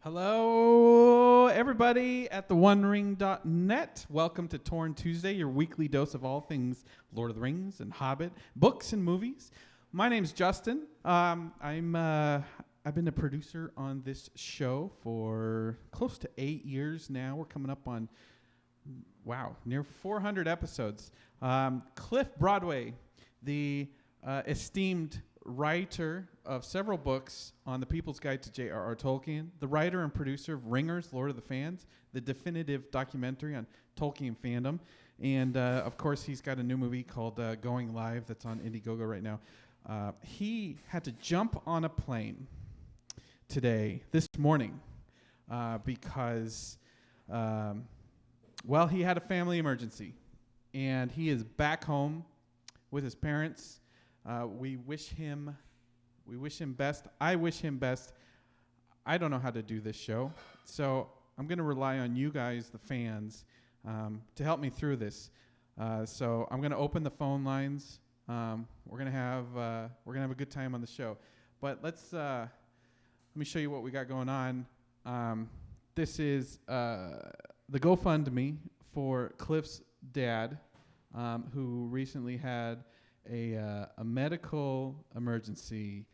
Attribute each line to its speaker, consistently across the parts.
Speaker 1: Hello, everybody at theonering.net. Welcome to Torn Tuesday, your weekly dose of all things Lord of the Rings and Hobbit, books and movies. My name's Justin. I've been a producer on this show for close to 8 years now. We're coming up on, near 400 episodes. Cliff Broadway, the esteemed writer of several books on The People's Guide to J.R.R. Tolkien, the writer and producer of Ringers, Lord of the Fans, the definitive documentary on Tolkien fandom, and of course he's got a new movie called Going Live that's on Indiegogo right now. He had to jump on a plane this morning, because, he had a family emergency, and he is back home with his parents. We wish him best. I wish him best. I don't know how to do this show, so I'm going to rely on you guys, the fans, to help me through this. So I'm going to open the phone lines. We're going to have a good time on the show. But let me show you what we got going on. This is the GoFundMe for Cliff's dad, who recently had a medical emergency,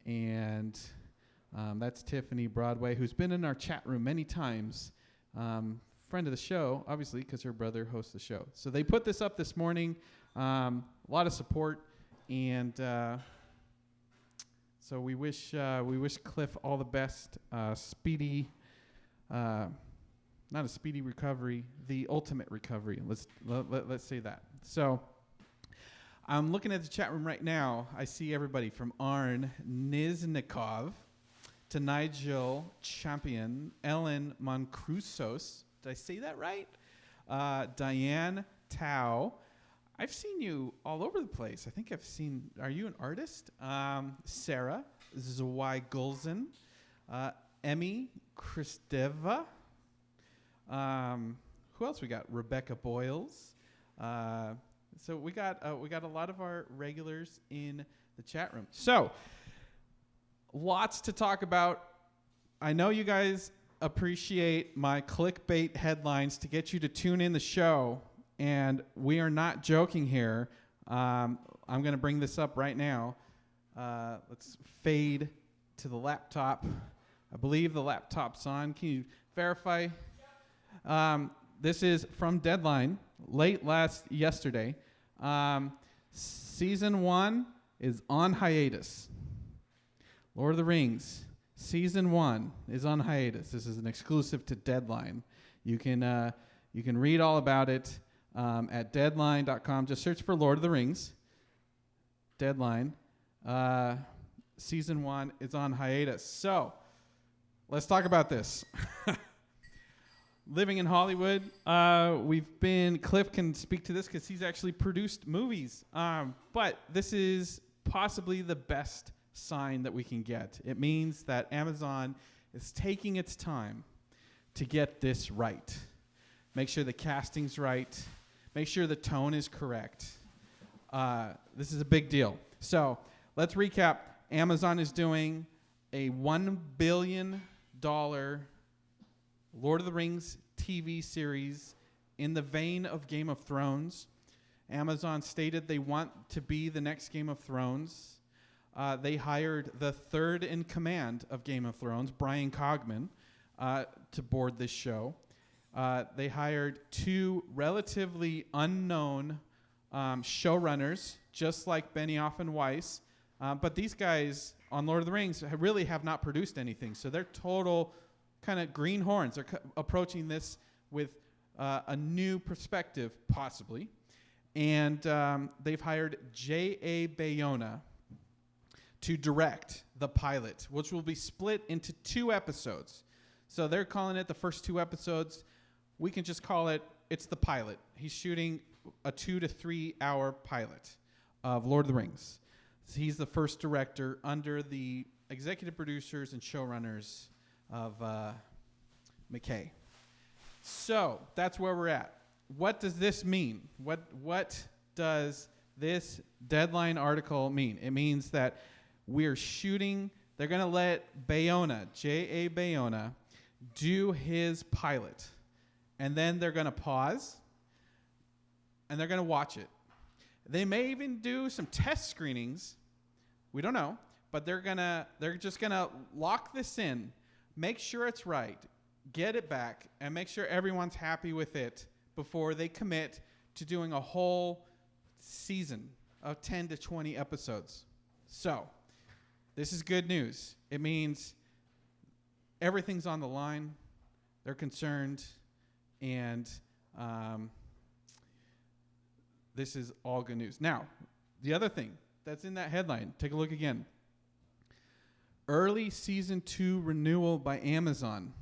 Speaker 1: and that's Tiffany Broadway, who's been in our chat room many times, friend of the show, obviously, because her brother hosts the show. So they put this up this morning, a lot of support, and so we wish Cliff all the best, speedy, not a speedy recovery, the ultimate recovery. Let's say that. So I'm looking at the chat room right now. I see everybody from Arn Niznikov to Nigel Champion, Ellen Moncrusos. Did I say that right? Diane Tao. I've seen you all over the place. I think are you an artist? Sarah Zwai Gulzen, Emmy Kristeva. Who else we got? Rebecca Boyles. So we got a lot of our regulars in the chat room. So lots to talk about. I know you guys appreciate my clickbait headlines to get you to tune in the show, and we are not joking here. I'm going to bring this up right now. Let's fade to the laptop. I believe the laptop's on. Can you verify? This is from Deadline, late yesterday. Season 1 is on hiatus. Lord of the Rings, Season 1 is on hiatus. This is an exclusive to Deadline. You can read all about it at deadline.com. Just search for Lord of the Rings. Deadline. Season 1 is on hiatus. So, let's talk about this. Living in Hollywood, Cliff can speak to this because he's actually produced movies. But this is possibly the best sign that we can get. It means that Amazon is taking its time to get this right. Make sure the casting's right. Make sure the tone is correct. This is a big deal. So let's recap. Amazon is doing a $1 billion Lord of the Rings TV series in the vein of Game of Thrones. Amazon stated they want to be the next Game of Thrones. They hired the third in command of Game of Thrones, Brian Cogman, to board this show. They hired two relatively unknown showrunners, just like Benioff and Weiss. But these guys on Lord of the Rings really have not produced anything, so they're total kind of greenhorns. They're approaching this with a new perspective, possibly. And they've hired J.A. Bayona to direct the pilot, which will be split into 2 episodes. So they're calling it the first 2 episodes. We can just call it's the pilot. He's shooting a 2 to 3 hour pilot of Lord of the Rings. So he's the first director under the executive producers and showrunners of McKay. So that's where we're at. What does this mean? What does this Deadline article mean? It means that we're shooting. They're going to let Bayona, J.A. Bayona, do his pilot, and then they're going to pause, and they're going to watch it. They may even do some test screenings. We don't know, but they're just going to lock this in, make sure it's right, get it back, and make sure everyone's happy with it before they commit to doing a whole season of 10 to 20 episodes. So, this is good news. It means everything's on the line. They're concerned, and this is all good news. Now, the other thing that's in that headline, take a look again. Early Season 2 renewal by Amazon.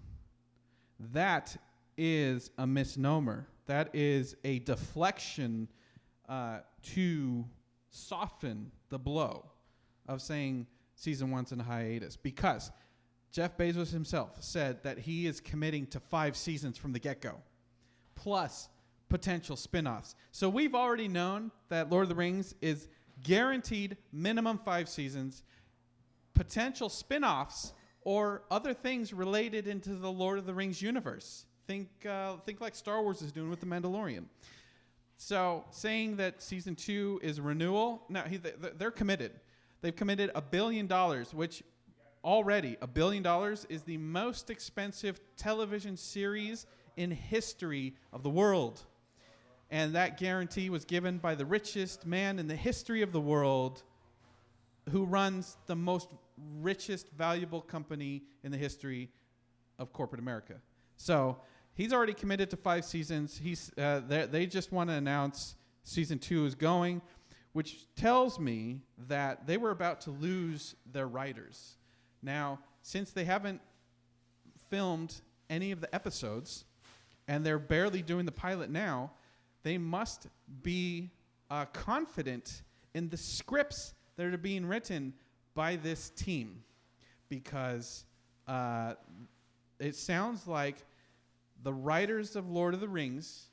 Speaker 1: That is a misnomer. That is a deflection to soften the blow of saying Season 1's in hiatus. Because Jeff Bezos himself said that he is committing to 5 seasons from the get-go, plus potential spin-offs. So we've already known that Lord of the Rings is guaranteed minimum 5 seasons, potential spin-offs or other things related into the Lord of the Rings universe. Think like Star Wars is doing with The Mandalorian. So saying that Season 2 is renewal, no, they're committed. They've committed $1 billion, which already $1 billion is the most expensive television series in history of the world. And that guarantee was given by the richest man in the history of the world, who runs the most richest, valuable company in the history of corporate America. So he's already committed to 5 seasons. They just want to announce Season 2 is going, which tells me that they were about to lose their writers. Now, since they haven't filmed any of the episodes, and they're barely doing the pilot now, they must be confident in the scripts that are being written by this team, because it sounds like the writers of Lord of the Rings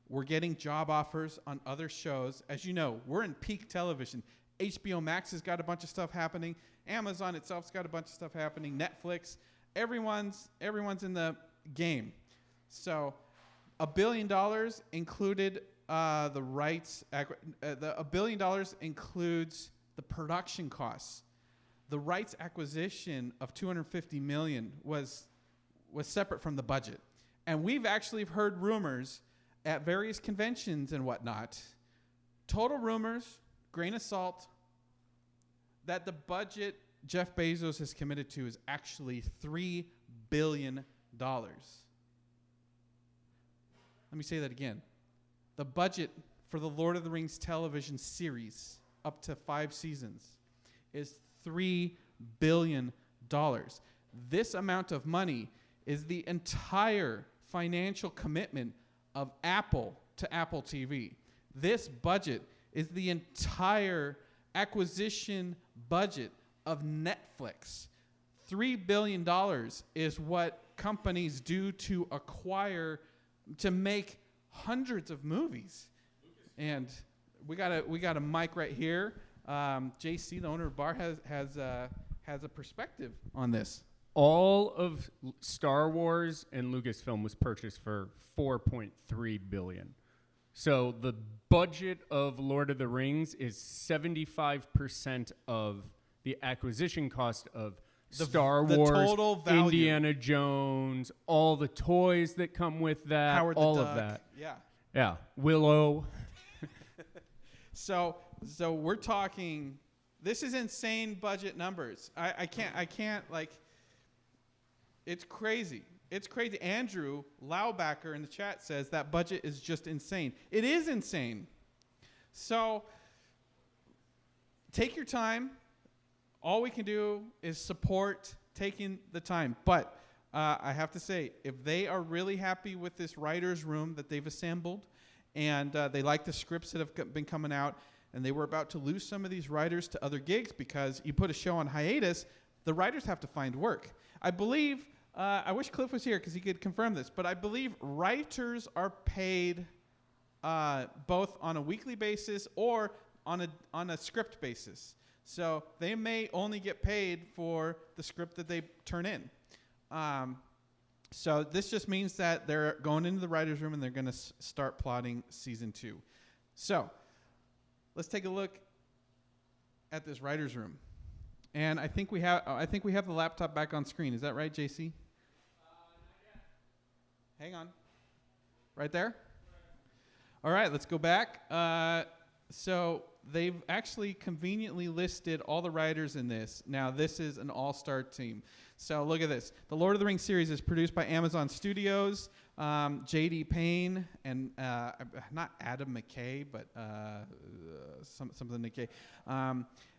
Speaker 1: were getting job offers on other shows. As you know, we're in peak television. HBO Max has got a bunch of stuff happening. Amazon itself's got a bunch of stuff happening. Netflix, everyone's in the game. So $1 billion included the rights. $1 billion includes the production costs. The rights acquisition of $250 million was separate from the budget. And we've actually heard rumors at various conventions and whatnot, total rumors, grain of salt, that the budget Jeff Bezos has committed to is actually $3 billion. Let me say that again. The budget for the Lord of the Rings television series, up to 5 seasons, is $3 billion. This amount of money is the entire financial commitment of Apple to Apple TV. This budget is the entire acquisition budget of Netflix. $3 billion is what companies do to acquire, to make hundreds of movies. And we got a mic right here. JC, the owner of Bar, has a perspective on this.
Speaker 2: All of Star Wars and Lucasfilm was purchased for $4.3 billion. So the budget of Lord of the Rings is 75% of the acquisition cost of Star Wars,
Speaker 1: total value.
Speaker 2: Indiana Jones, all the toys that come with that,
Speaker 1: Howard the
Speaker 2: all
Speaker 1: Duck.
Speaker 2: of that.
Speaker 1: Yeah.
Speaker 2: Willow.
Speaker 1: So we're talking. This is insane budget numbers. I can't like. It's crazy. It's crazy. Andrew Laubacker in the chat says that budget is just insane. It is insane. So take your time. All we can do is support taking the time. But I have to say, if they are really happy with this writer's room that they've assembled, and they like the scripts that have been coming out, and they were about to lose some of these writers to other gigs because you put a show on hiatus, the writers have to find work. I believe, I wish Cliff was here because he could confirm this, but I believe writers are paid both on a weekly basis or on a script basis. So they may only get paid for the script that they turn in. So this just means that they're going into the writer's room and they're going to start plotting season 2. So let's take a look at this writer's room. And I think we have the laptop back on screen. Is that right, JC? Not yet. Hang on. Right there? All right, let's go back. So they've actually conveniently listed all the writers in this. Now, this is an all-star team. So look at this. The Lord of the Rings series is produced by Amazon Studios, J.D. Payne, and not Adam McKay, but something McKay.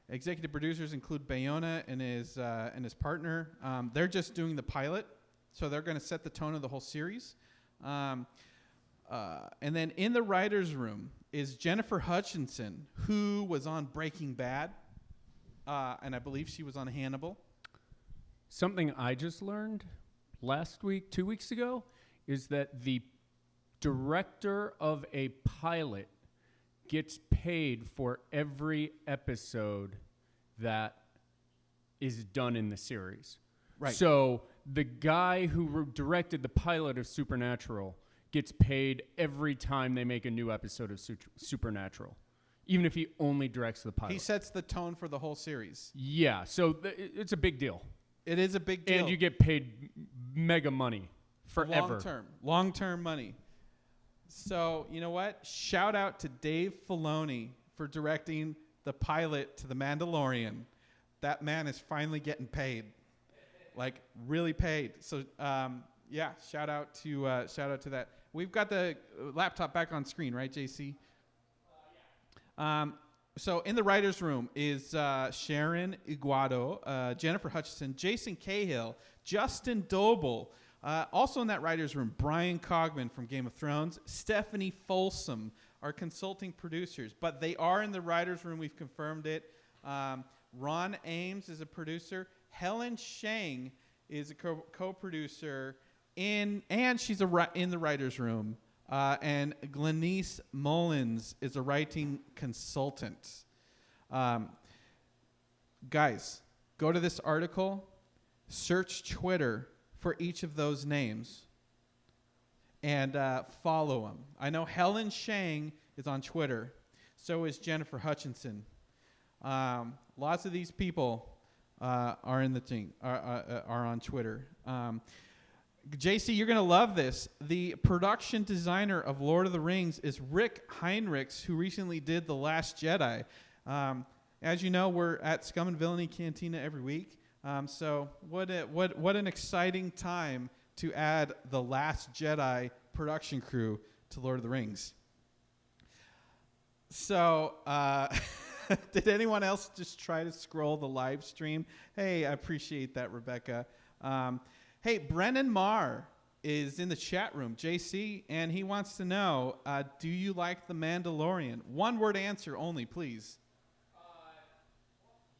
Speaker 1: Executive producers include Bayona and his partner. They're just doing the pilot, so they're going to set the tone of the whole series. And then in the writer's room is Jennifer Hutchinson, who was on Breaking Bad, and I believe she was on Hannibal.
Speaker 2: Something I just learned last week, 2 weeks ago, is that the director of a pilot gets paid for every episode that is done in the series.
Speaker 1: Right.
Speaker 2: So the guy who directed the pilot of Supernatural gets paid every time they make a new episode of Supernatural, even if he only directs the pilot.
Speaker 1: He sets the tone for the whole series.
Speaker 2: Yeah, so it's a big deal.
Speaker 1: It is a big deal.
Speaker 2: And you get paid mega money forever.
Speaker 1: Long-term money. So, you know what? Shout out to Dave Filoni for directing the pilot to The Mandalorian. That man is finally getting paid. Like, really paid. So, yeah, shout out to that. We've got the laptop back on screen, right, JC? Yeah. So in the writer's room is Sharon Iguado, Jennifer Hutchinson, Jason Cahill, Justin Doble. Also in that writer's room, Brian Cogman from Game of Thrones, Stephanie Folsom, our consulting producers. But they are in the writer's room. We've confirmed it. Ron Ames is a producer. Helen Shang is a co-producer, and she's in the writer's room. And Glenise Mullins is a writing consultant. Guys, go to this article, search Twitter for each of those names, and follow them. I know Helen Shang is on Twitter. So is Jennifer Hutchinson. Lots of these people are in the team, are on Twitter. JC, you're going to love this. The production designer of Lord of the Rings is Rick Heinrichs, who recently did The Last Jedi. As you know, we're at Scum and Villainy Cantina every week. So what an exciting time to add The Last Jedi production crew to Lord of the Rings. So did anyone else just try to scroll the live stream? Hey, I appreciate that, Rebecca. Hey, Brennan Marr is in the chat room, JC, and he wants to know, do you like The Mandalorian? One-word answer only, please.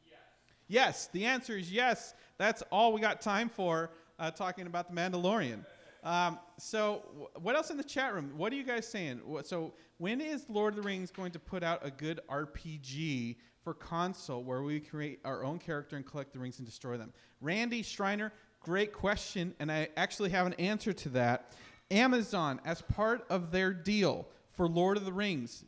Speaker 1: Yes. Yes, the answer is yes. That's all we got time for talking about The Mandalorian. So what else in the chat room? What are you guys saying? So when is Lord of the Rings going to put out a good RPG for console where we create our own character and collect the rings and destroy them? Randy Schreiner, great question, and I actually have an answer to that. Amazon, as part of their deal for Lord of the Rings,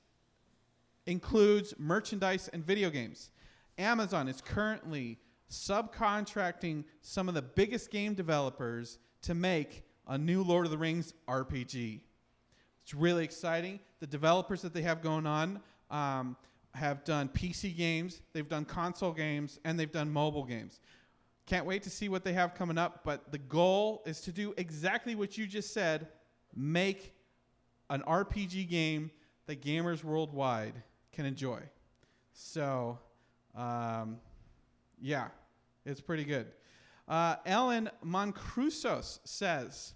Speaker 1: includes merchandise and video games. Amazon is currently subcontracting some of the biggest game developers to make a new Lord of the Rings RPG. It's really exciting. The developers that they have going on have done PC games, they've done console games, and they've done mobile games. Can't wait to see what they have coming up, but the goal is to do exactly what you just said, make an RPG game that gamers worldwide can enjoy. So, yeah, it's pretty good. Ellen Moncrusos says,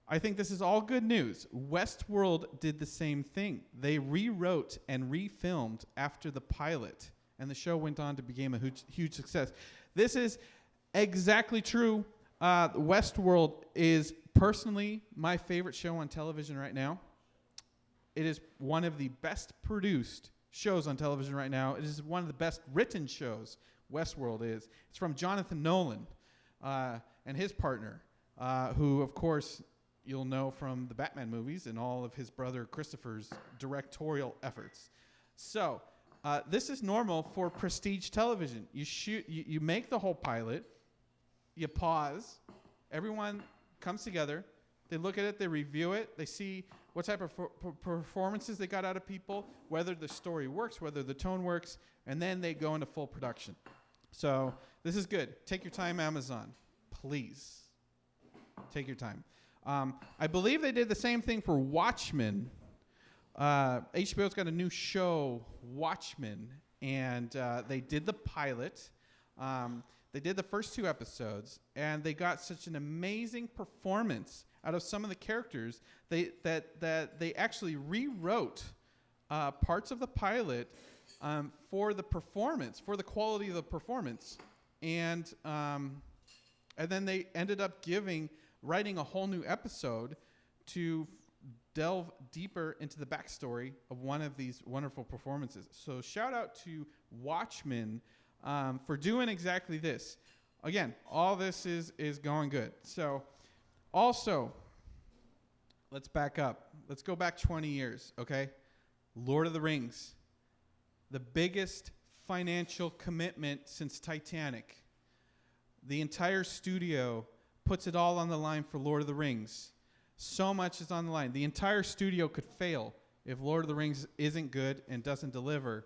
Speaker 1: I think this is all good news. Westworld did the same thing. They rewrote and refilmed after the pilot, and the show went on to become a huge success. This is exactly true. Westworld is personally my favorite show on television right now. It is one of the best produced shows on television right now. It is one of the best written shows, Westworld is. It's from Jonathan Nolan and his partner. who, of course, you'll know from the Batman movies and all of his brother Christopher's directorial efforts. So this is normal for prestige television. You make the whole pilot, you pause, everyone comes together, they look at it, they review it, they see what type of performances they got out of people, whether the story works, whether the tone works, and then they go into full production. So this is good. Take your time, Amazon. Please. Take your time. I believe they did the same thing for Watchmen. HBO's got a new show, Watchmen, and they did the pilot. They did the first 2 episodes, and they got such an amazing performance out of some of the characters that they actually rewrote parts of the pilot for the performance, for the quality of the performance, and then they ended up writing a whole new episode to delve deeper into the backstory of one of these wonderful performances. So shout out to Watchmen for doing exactly this. Again, all this is going good. So also, let's back up. Let's go back 20 years, okay? Lord of the Rings, the biggest financial commitment since Titanic. The entire studio puts it all on the line for Lord of the Rings. So much is on the line. The entire studio could fail if Lord of the Rings isn't good and doesn't deliver.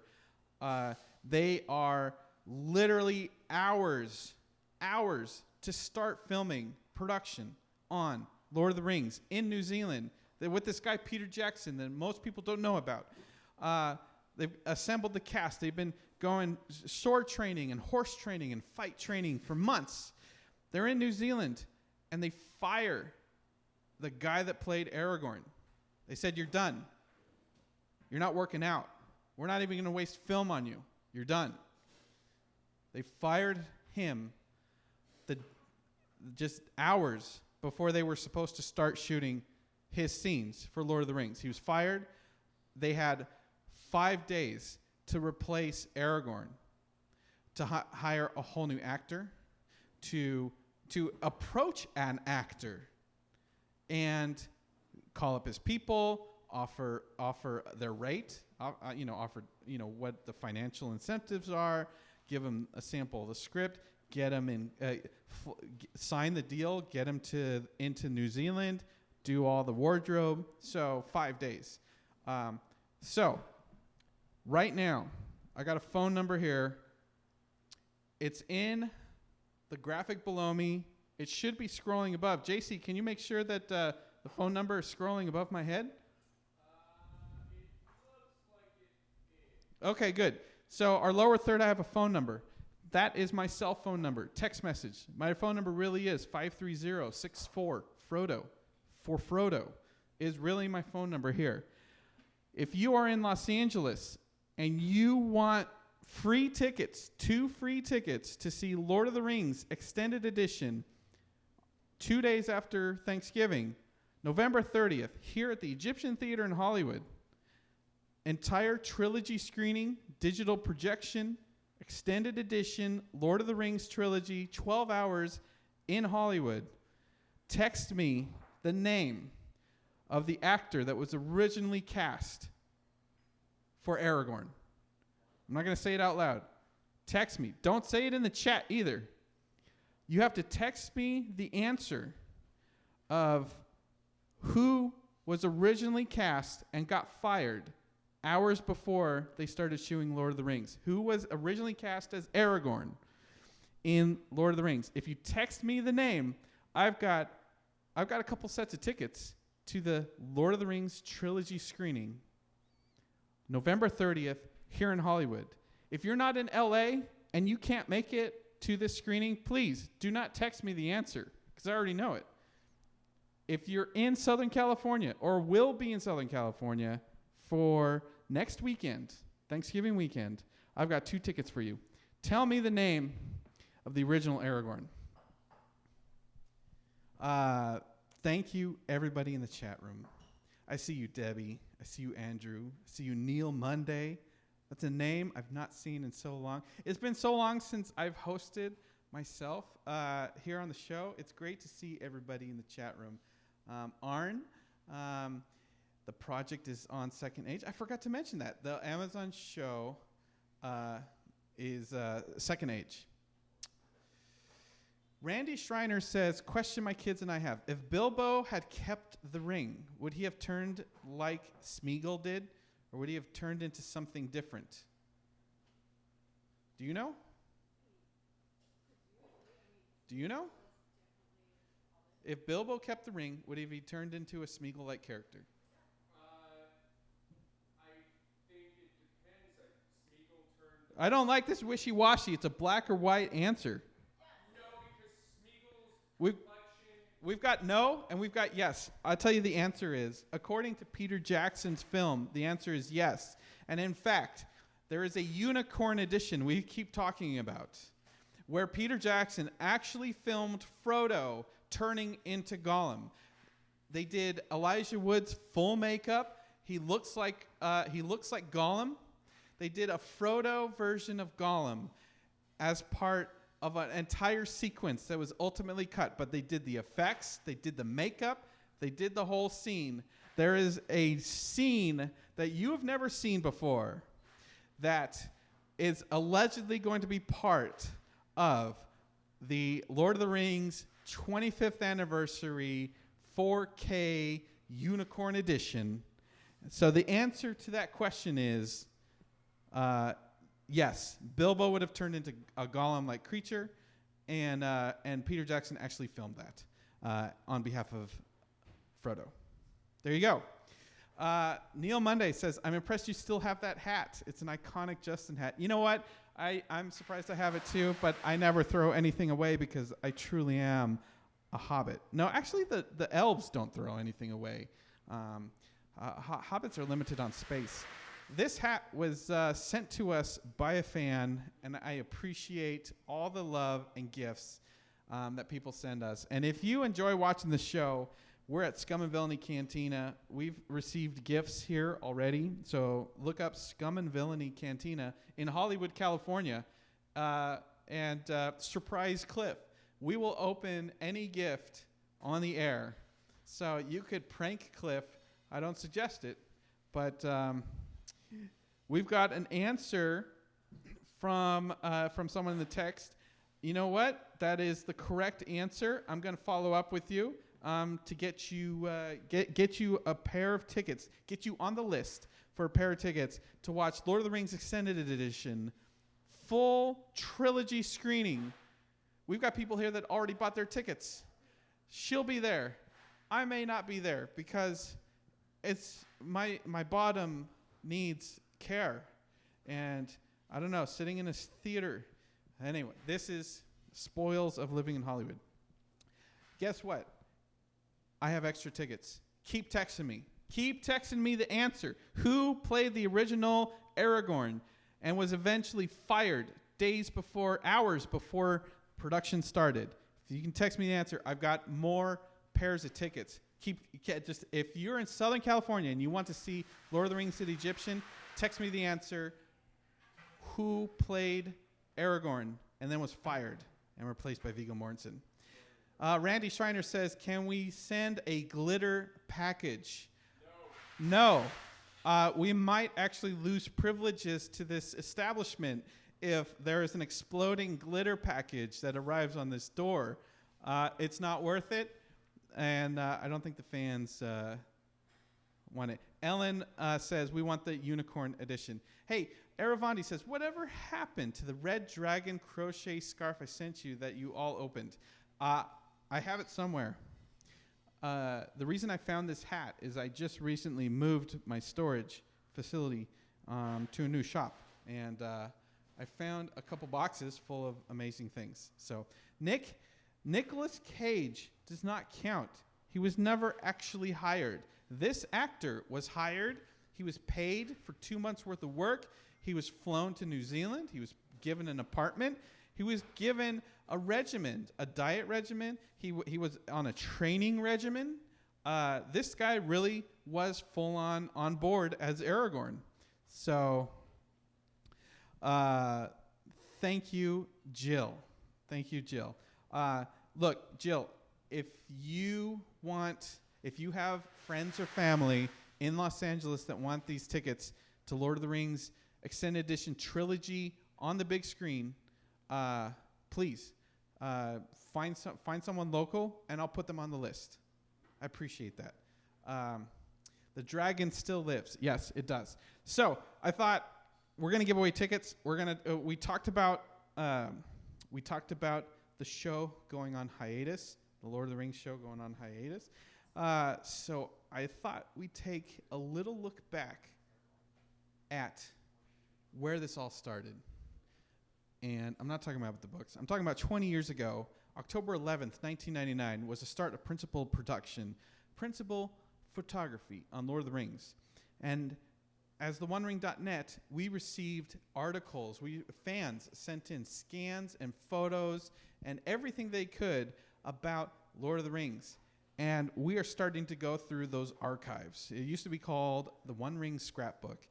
Speaker 1: They are literally hours to start filming production on Lord of the Rings in New Zealand with this guy Peter Jackson that most people don't know about. They've assembled the cast. They've been going sword training and horse training and fight training for months. They're in New Zealand, and they fire the guy that played Aragorn. They said, "You're done. You're not working out. We're not even going to waste film on you. You're done." They fired him just hours before they were supposed to start shooting his scenes for Lord of the Rings. He was fired. They had 5 days to replace Aragorn, to hire a whole new actor, to approach an actor and call up his people, offer their rate, offer what the financial incentives are, give him a sample of the script, get him in, sign the deal, get him into New Zealand, do all the wardrobe. So 5 days. So right now, I got a phone number here. It's in the graphic below me. It should be scrolling above. JC, can you make sure that the phone number is scrolling above my head?
Speaker 2: It looks like it is.
Speaker 1: Okay, good. So our lower third, I have a phone number. That is my cell phone number, text message. My phone number really is 530-64-FRODO. For Frodo is really my phone number here. If you are in Los Angeles and you want free tickets, 2 free tickets to see Lord of the Rings Extended Edition 2 days after Thanksgiving, November 30th, here at the Egyptian Theater in Hollywood. Entire trilogy screening, digital projection, extended edition, Lord of the Rings trilogy, 12 hours in Hollywood. Text me the name of the actor that was originally cast for Aragorn. I'm not going to say it out loud. Text me. Don't say it in the chat either. You have to text me the answer of who was originally cast and got fired hours before they started shooting Lord of the Rings. Who was originally cast as Aragorn in Lord of the Rings. If you text me the name, I've got a couple sets of tickets to the Lord of the Rings trilogy screening, November 30th, here in Hollywood. If you're not in LA and you can't make it to this screening, please do not text me the answer, because I already know it. If you're in Southern California or will be in Southern California for next weekend, Thanksgiving weekend, I've got 2 tickets for you. Tell me the name of the original Aragorn. Thank you, everybody in the chat room. I see you, Debbie. I see you, Andrew. I see you, Neil Monday. That's a name I've not seen in so long. It's been so long since I've hosted myself here on the show. It's great to see everybody in the chat room. Arn, the project is on Second Age. I forgot to mention that. The Amazon show is Second Age. Randy Schreiner says, question my kids and I have. If Bilbo had kept the ring, would he have turned like Smeagol did? Or would he have turned into something different? Do you know? Do you know? If Bilbo kept the ring, would he have turned into a Smeagol-like character?
Speaker 2: I think it depends. Smeagol turned...
Speaker 1: I don't like this wishy-washy. It's a black or white answer. We've got no and we've got yes. I'll tell you the answer is, according to Peter Jackson's film, the answer is yes. And in fact, there is a unicorn edition we keep talking about where Peter Jackson actually filmed Frodo turning into Gollum. They did Elijah Wood's full makeup. He looks like Gollum. They did a Frodo version of Gollum as part of an entire sequence that was ultimately cut, but they did the effects, they did the makeup, they did the whole scene. There is a scene that you have never seen before that is allegedly going to be part of the Lord of the Rings 25th anniversary 4K Unicorn Edition. So the answer to that question is yes, Bilbo would have turned into a Gollum-like creature, and Peter Jackson actually filmed that on behalf of Frodo. There you go. Neil Monday says, I'm impressed you still have that hat. It's an iconic Justin hat. You know what? I'm surprised I have it too, but I never throw anything away because I truly am a hobbit. No, actually, the elves don't throw anything away. Hobbits are limited on space. This hat was sent to us by a fan, and I appreciate all the love and gifts that people send us. And if you enjoy watching the show, we're at Scum and Villainy Cantina. We've received gifts here already, so look up Scum and Villainy Cantina in Hollywood, California, and surprise Cliff. We will open any gift on the air, so you could prank Cliff. I don't suggest it, but... we've got an answer from someone in the text. You know what? That is the correct answer. I'm going to follow up with you to get you a pair of tickets, get you on the list for a pair of tickets to watch Lord of the Rings Extended Edition full trilogy screening. We've got people here that already bought their tickets. She'll be there. I may not be there because it's my bottom needs care, and I don't know, sitting in a theater. Anyway, this is spoils of living in Hollywood. Guess what? I have extra tickets. Keep texting me. Keep texting me the answer. Who played the original Aragorn and was eventually fired hours before production started? If you can text me the answer, I've got more pairs of tickets. If you're in Southern California and you want to see Lord of the Rings: The Egyptian, text me the answer. Who played Aragorn and then was fired and replaced by Viggo Mortensen? Randy Schreiner says, can we send a glitter package? No. We might actually lose privileges to this establishment if there is an exploding glitter package that arrives on this door. It's not worth it. And I don't think the fans want it. Ellen says, we want the unicorn edition. Hey, Aravandi says, whatever happened to the red dragon crochet scarf I sent you that you all opened? I have it somewhere. The reason I found this hat is I just recently moved my storage facility to a new shop. And I found a couple boxes full of amazing things. So, Nicolas Cage does not count. He was never actually hired. This actor was hired. He was paid for 2 months' worth of work. He was flown to New Zealand. He was given an apartment. He was given a regimen, a diet regimen. He was on a training regimen. This guy really was full on board as Aragorn. So, thank you, Jill. Thank you, Jill. Look, Jill, if you have friends or family in Los Angeles that want these tickets to Lord of the Rings Extended Edition Trilogy on the big screen, please find someone local, and I'll put them on the list. I appreciate that. The dragon still lives. Yes, it does. So I thought we're gonna give away tickets. We talked about the show going on hiatus, the Lord of the Rings show going on hiatus. So I thought we'd take a little look back at where this all started. And I'm not talking about the books. I'm talking about 20 years ago, October 11th, 1999, was the start of principal photography on Lord of the Rings. And as the OneRing.net, we received articles. Fans sent in scans and photos and everything they could about Lord of the Rings. And we are starting to go through those archives. It used to be called the One Ring Scrapbook.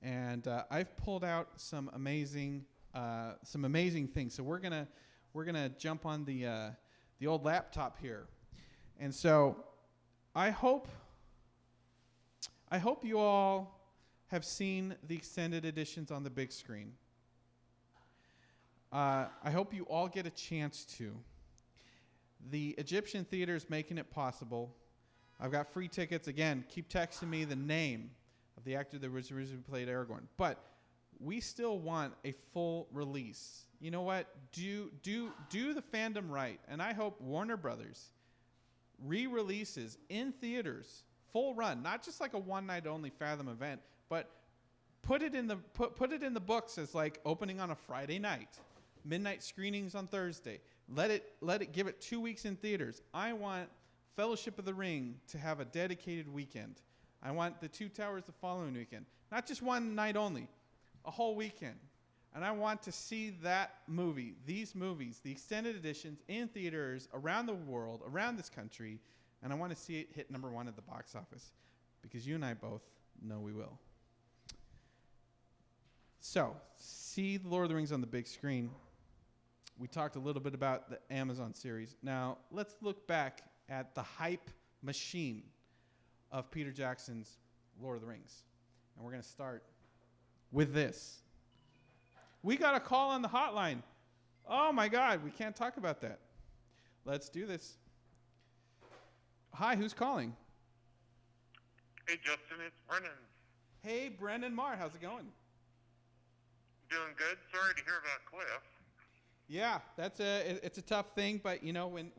Speaker 1: And I've pulled out some amazing things. So we're gonna jump on the old laptop here. And so I hope you all have seen the extended editions on the big screen. I hope you all get a chance to. The Egyptian Theater is making it possible. I've got free tickets. Again, keep texting me the name of the actor that originally played Aragorn. But we still want a full release. You know what? Do the fandom right. And I hope Warner Brothers re-releases in theaters, full run, not just like a one-night only Fathom event, but put it in the books as like opening on a Friday night, midnight screenings on Thursday. Let it give it 2 weeks in theaters. I want Fellowship of the Ring to have a dedicated weekend. I want the Two Towers the following weekend, not just one night only, a whole weekend. And I want to see these movies, the extended editions in theaters around the world, around this country, and I want to see it hit number 1 at the box office, because you and I both know we will. So, see The Lord of the Rings on the big screen. We talked a little bit about the Amazon series. Now, let's look back at the hype machine of Peter Jackson's Lord of the Rings. And we're going to start with this. We got a call on the hotline. Oh, my God. We can't talk about that. Let's do this. Hi, who's calling?
Speaker 3: Hey, Justin, it's Brennan.
Speaker 1: Hey, Brennan Marr. How's it going?
Speaker 3: Doing good. Sorry to hear about Cliff.
Speaker 1: Yeah, it's a tough thing, but you know when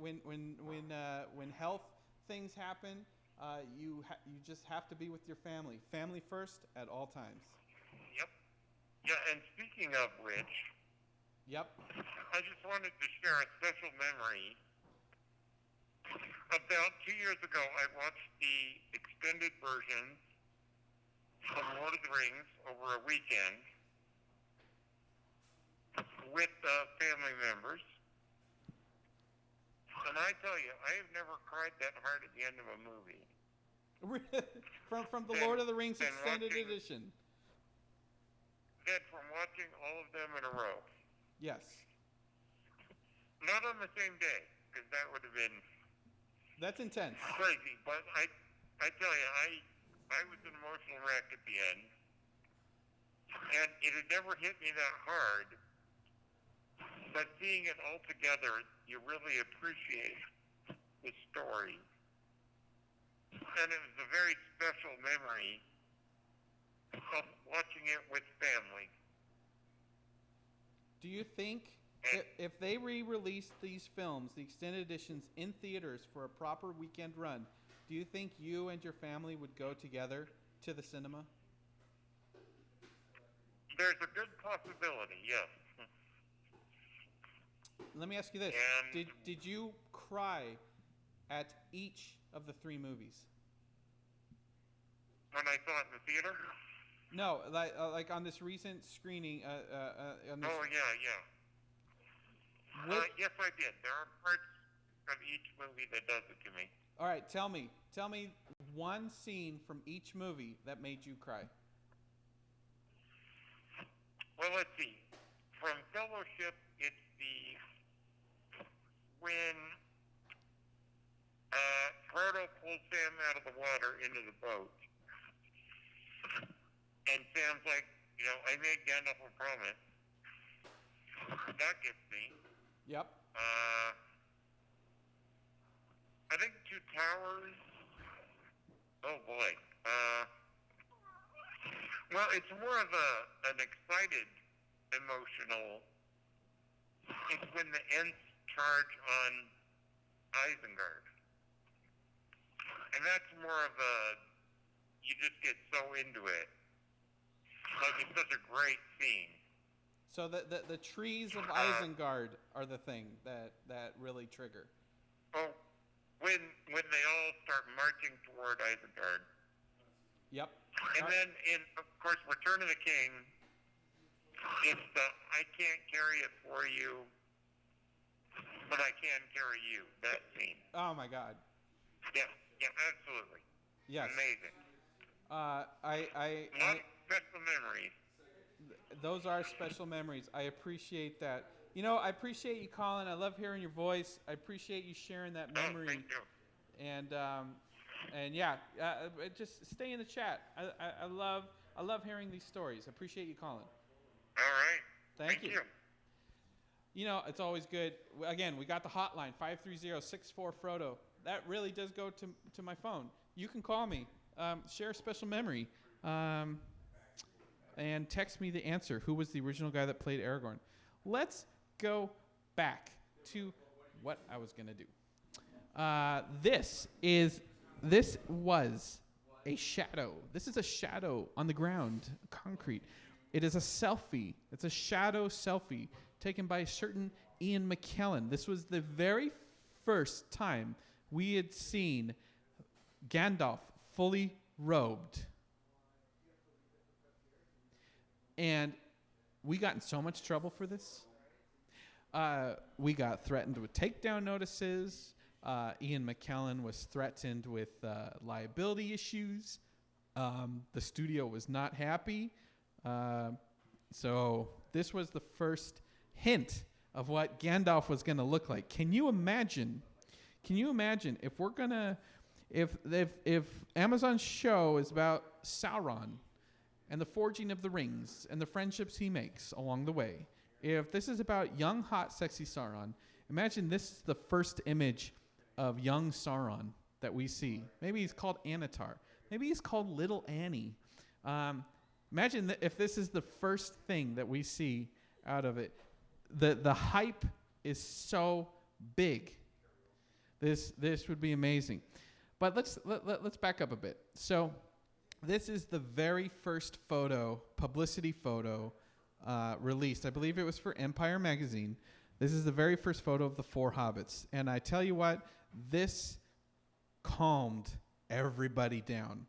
Speaker 1: health things happen, you just have to be with your family. Family first at all times.
Speaker 3: Yep. Yeah, and speaking of which,
Speaker 1: yep.
Speaker 3: I just wanted to share a special memory. About 2 years ago, I watched the extended versions of Lord of the Rings over a weekend with family members. And I tell you, I have never cried that hard at the end of a movie.
Speaker 1: from the Lord of the Rings extended edition.
Speaker 3: Then from watching all of them in a row.
Speaker 1: Yes.
Speaker 3: Not on the same day, because that would have been...
Speaker 1: That's intense.
Speaker 3: Crazy, but I tell you, I was an emotional wreck at the end. And it had never hit me that hard. But seeing it all together, you really appreciate the story. And it was a very special memory of watching it with family.
Speaker 1: Do you think if they re-released these films, the extended editions, in theaters for a proper weekend run, do you think you and your family would go together to the cinema?
Speaker 3: There's a good possibility, yes.
Speaker 1: Let me ask you this. Did you cry at each of the 3 movies?
Speaker 3: When I saw it in the theater?
Speaker 1: No, like on this recent screening. On this
Speaker 3: yeah. Yes, I did. There are parts of each movie that does it to me.
Speaker 1: All right, tell me one scene from each movie that made you cry.
Speaker 3: Well, let's see. From Fellowship, it's the when Frodo pulls Sam out of the water into the boat, and Sam's like, I made Gandalf a promise. That gets me.
Speaker 1: Yep.
Speaker 3: I think Two Towers. Oh boy. Well, it's more of an excited, emotional. It's when the Ents charge on Isengard, and that's more of you just get so into it. Like, it's such a great scene.
Speaker 1: So the trees of Isengard are the thing that really trigger.
Speaker 3: Oh, when they all start marching toward Isengard.
Speaker 1: Yep.
Speaker 3: And then, of course, Return of the King, it's the I can't carry it for you, but I can carry you, that scene.
Speaker 1: Oh, my God.
Speaker 3: Yeah, absolutely.
Speaker 1: Yes.
Speaker 3: Amazing.
Speaker 1: I
Speaker 3: Special memories.
Speaker 1: Those are special memories. I appreciate that. I appreciate you calling. I love hearing your voice. I appreciate you sharing that memory.
Speaker 3: Oh, thank you.
Speaker 1: And yeah, just stay in the chat. I love hearing these stories. I appreciate you calling.
Speaker 3: All right.
Speaker 1: Thank you. It's always good. Again, we got the hotline 530-64-FRODO. That really does go to my phone. You can call me, share a special memory, and text me the answer. Who was the original guy that played Aragorn? Let's go back to what I was gonna do. This was a shadow. This is a shadow on the ground, concrete. It is a selfie. It's a shadow selfie taken by a certain Ian McKellen. This was the very first time we had seen Gandalf fully robed. And we got in so much trouble for this. We got threatened with takedown notices. Ian McKellen was threatened with liability issues. The studio was not happy. So this was the first hint of what Gandalf was going to look like. Can you imagine if we're going to, if Amazon's show is about Sauron and the forging of the rings and the friendships he makes along the way, if this is about young, hot, sexy Sauron, imagine this is the first image of young Sauron that we see. Maybe he's called Anatar. Maybe he's called Little Annie. Imagine if this is the first thing that we see out of it. The hype is so big. This would be amazing. But let's back up a bit. So this is the very first publicity photo released. I believe it was for Empire Magazine. This is the very first photo of the 4 hobbits. And I tell you what, this calmed everybody down.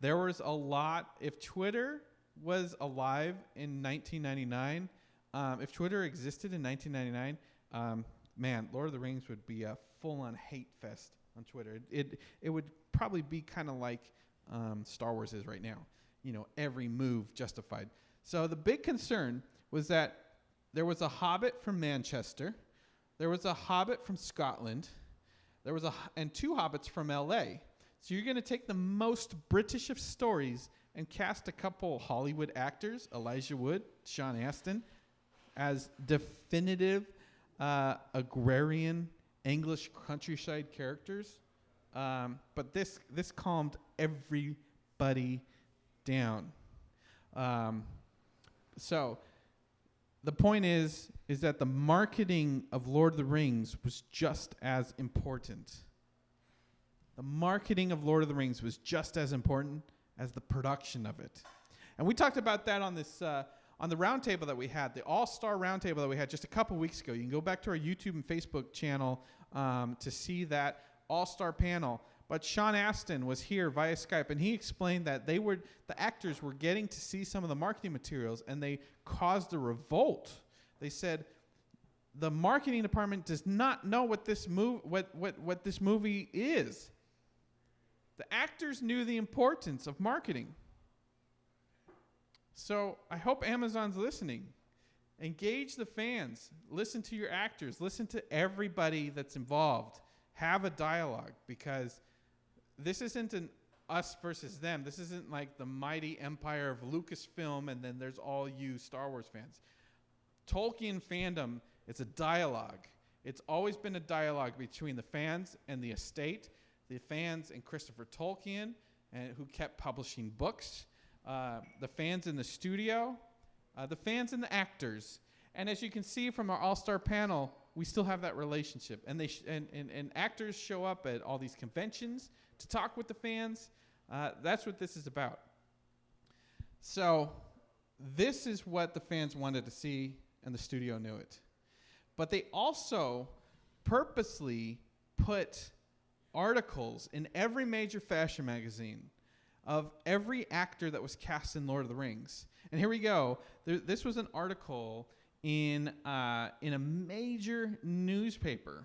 Speaker 1: There was a lot. If Twitter was alive in 1999, if Twitter existed in 1999, man, Lord of the Rings would be a full-on hate fest on Twitter. It would probably be kind of like Star Wars is right now. Every move justified. So the big concern was that there was a hobbit from Manchester, there was a hobbit from Scotland, and 2 hobbits from L.A. So you're going to take the most British of stories and cast a couple Hollywood actors, Elijah Wood, Sean Astin, as definitive agrarian English countryside characters. But this calmed everybody down. So the point is that the marketing of Lord of the Rings was just as important. The marketing of Lord of the Rings was just as important as the production of it. And we talked about that on this on the roundtable that we had, the all-star roundtable that we had just a couple weeks ago. You can go back to our YouTube and Facebook channel to see that all-star panel. But Sean Astin was here via Skype, and he explained that the actors were getting to see some of the marketing materials, and they caused a revolt. They said the marketing department does not know what this movie is. The actors knew the importance of marketing. So I hope Amazon's listening, Engage the fans. Listen to your actors. Listen to everybody that's involved. Have a dialogue, because this isn't an us versus them. This isn't like the mighty empire of Lucasfilm and then there's all you Star Wars fans. Tolkien fandom, it's a dialogue. It's always been a dialogue between the fans and the estate, the fans and Christopher Tolkien, and who kept publishing books, the fans in the studio, the fans and the actors. And as you can see from our all-star panel, we still have that relationship. And and actors show up at all these conventions to talk with the fans. That's what this is about. So this is what the fans wanted to see, and the studio knew it. But they also purposely put articles in every major fashion magazine of every actor that was cast in Lord of the Rings. And here we go. This was an article in a major newspaper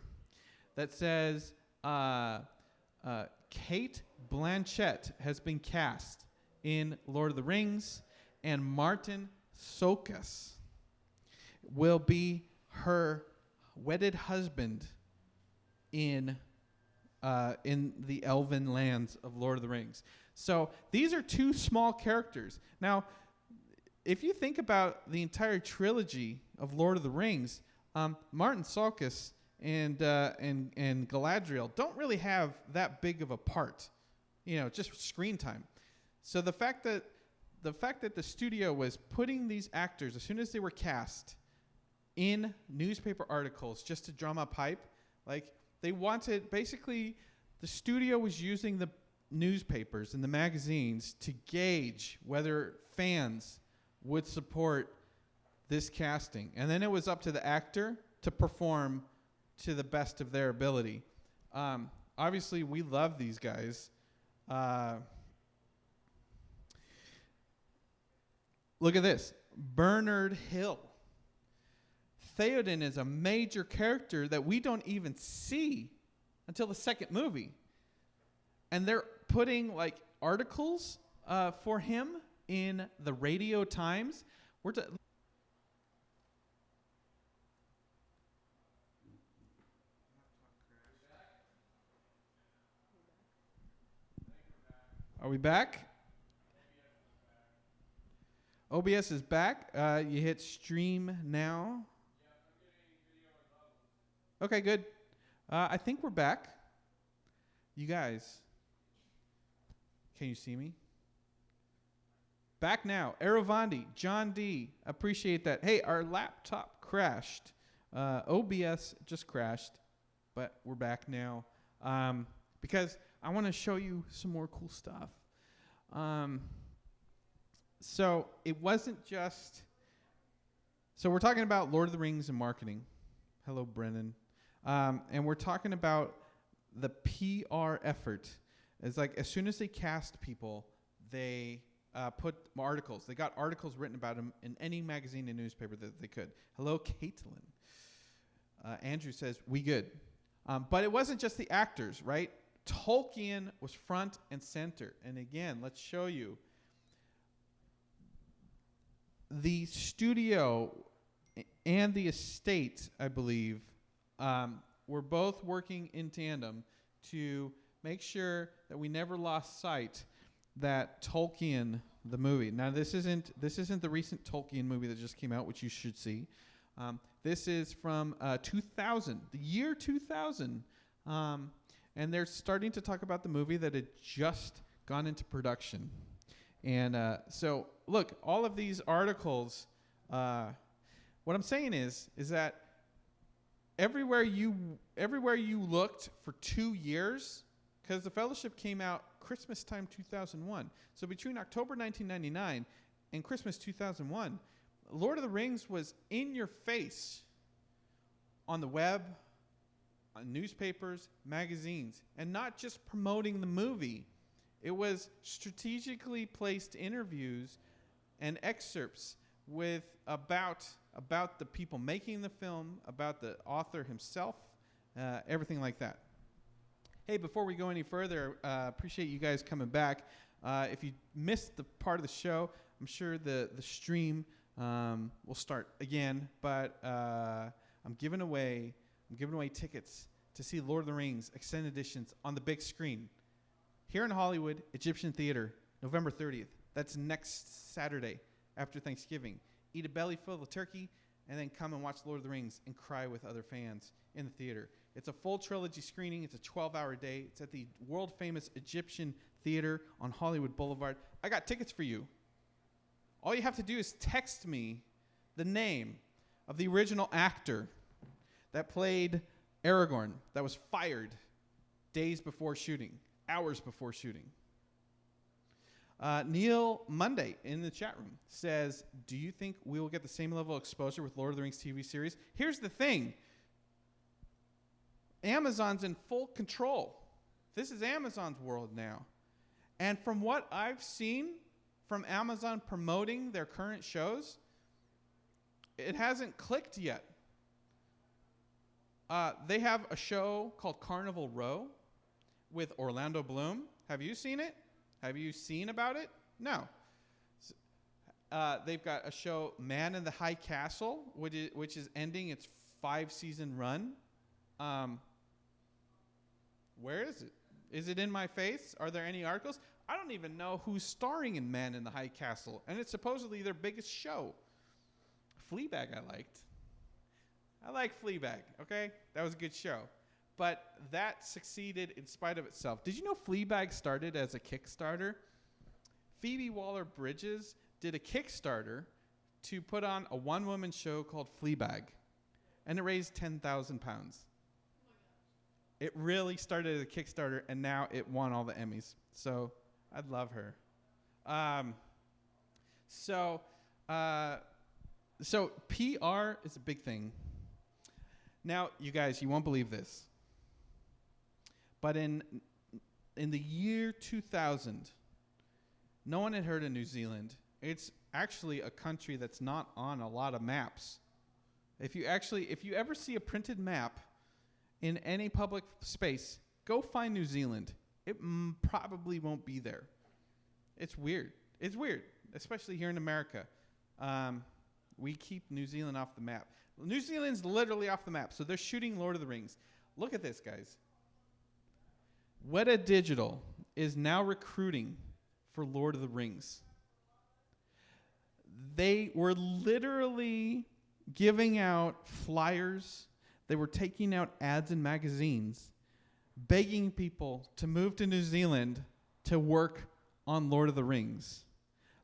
Speaker 1: that says Kate Blanchett has been cast in Lord of the Rings, and Martin Sokas will be her wedded husband in the elven lands of Lord of the Rings. So these are two small characters. Now, if you think about the entire trilogy of Lord of the Rings, Martin Sokas and Galadriel don't really have that big of a part, just screen time. So the fact that the studio was putting these actors, as soon as they were cast, in newspaper articles just to drum up hype, like they wanted, basically the studio was using the newspapers and the magazines to gauge whether fans would support this casting. And then it was up to the actor to perform to the best of their ability. Obviously, we love these guys. Look at this. Bernard Hill. Theoden is a major character that we don't even see until the second movie. And they're putting articles for him in the Radio Times. Are we back? OBS is back. You hit stream now. Okay, good. I think we're back. You guys, can you see me? Back now. Aravandi, John D. Appreciate that. Hey, our laptop crashed. OBS just crashed, but we're back now because I want to show you some more cool stuff. So it wasn't just... So we're talking about Lord of the Rings and marketing. Hello, Brennan. And we're talking about the PR effort. It's like as soon as they cast people, they put articles. They got articles written about them in any magazine and newspaper that they could. Hello, Caitlin. Andrew says, we good. But it wasn't just the actors, right? Tolkien was front and center. And again, let's show you. The studio and the estate, I believe, were both working in tandem to make sure that we never lost sight that Tolkien, the movie. Now, this isn't the recent Tolkien movie that just came out, which you should see. This is from 2000, the year 2000. And they're starting to talk about the movie that had just gone into production. And so, look, all of these articles, what I'm saying is that everywhere you looked for 2 years, because the Fellowship came out Christmas time 2001. So between October 1999 and Christmas 2001, Lord of the Rings was in your face on the web, on newspapers, magazines, and not just promoting the movie. It was strategically placed interviews and excerpts with about the people making the film, about the author himself, everything like that. Hey, before we go any further, appreciate you guys coming back. If you missed the part of the show, I'm sure the stream We'll start again, but I'm giving away tickets to see Lord of the Rings extended editions on the big screen here in Hollywood, Egyptian Theater, November 30th. That's next Saturday after Thanksgiving. Eat a belly full of turkey, and then come and watch Lord of the Rings and cry with other fans in the theater. It's a full trilogy screening. It's a 12-hour day. It's at the world-famous Egyptian Theater on Hollywood Boulevard. I got tickets for you. All you have to do is text me the name of the original actor that played Aragorn that was fired days before shooting, hours before shooting. Neil Monday in the chat room says, do you think we will get the same level of exposure with Lord of the Rings TV series? Here's the thing. Amazon's in full control. This is Amazon's world now. And from what I've seen from Amazon promoting their current shows, it hasn't clicked yet. They have a show called Carnival Row with Orlando Bloom. Have you seen it? Have you seen about it? No. They've got a show, Man in the High Castle, which is ending its 5-season run. Where is it? Is it in my face? Are there any articles? I don't even know who's starring in Man in the High Castle, and it's supposedly their biggest show. Fleabag I liked. I like Fleabag, okay? That was a good show. But that succeeded in spite of itself. Did you know Fleabag started as a Kickstarter? Phoebe Waller-Bridges did a Kickstarter to put on a one-woman show called Fleabag, and it raised £10,000. It really started as a Kickstarter, and now it won all the Emmys. So I'd love her. So PR is a big thing. Now, you guys, you won't believe this, but in the year 2000, no one had heard of New Zealand. It's actually a country that's not on a lot of maps. If you ever see a printed map in any public space, go find New Zealand. It probably won't be there. It's weird. It's weird, especially here in America. We keep New Zealand off the map. New Zealand's literally off the map, so they're shooting Lord of the Rings. Look at this, guys. Weta Digital is now recruiting for Lord of the Rings. They were literally giving out flyers. They were taking out ads in magazines, begging people to move to New Zealand to work on Lord of the Rings.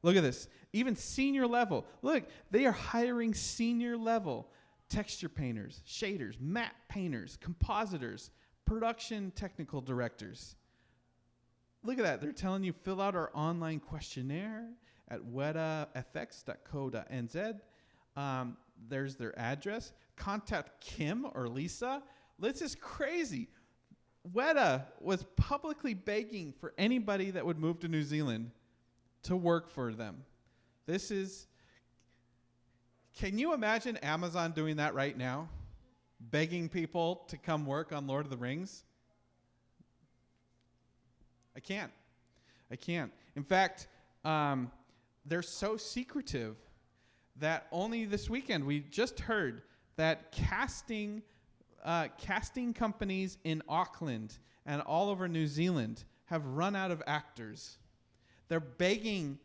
Speaker 1: Look at this. Even senior level. Look, they are hiring senior level texture painters, shaders, matte painters, compositors, production technical directors. Look at that. They're telling you fill out our online questionnaire at wetafx.co.nz. There's their address. Contact Kim or Lisa. This is crazy. Weta was publicly begging for anybody that would move to New Zealand to work for them. Can you imagine Amazon doing that right now? Begging people to come work on Lord of the Rings? I can't. In fact, they're so secretive that only this weekend we just heard that casting companies in Auckland and all over New Zealand have run out of actors. They're begging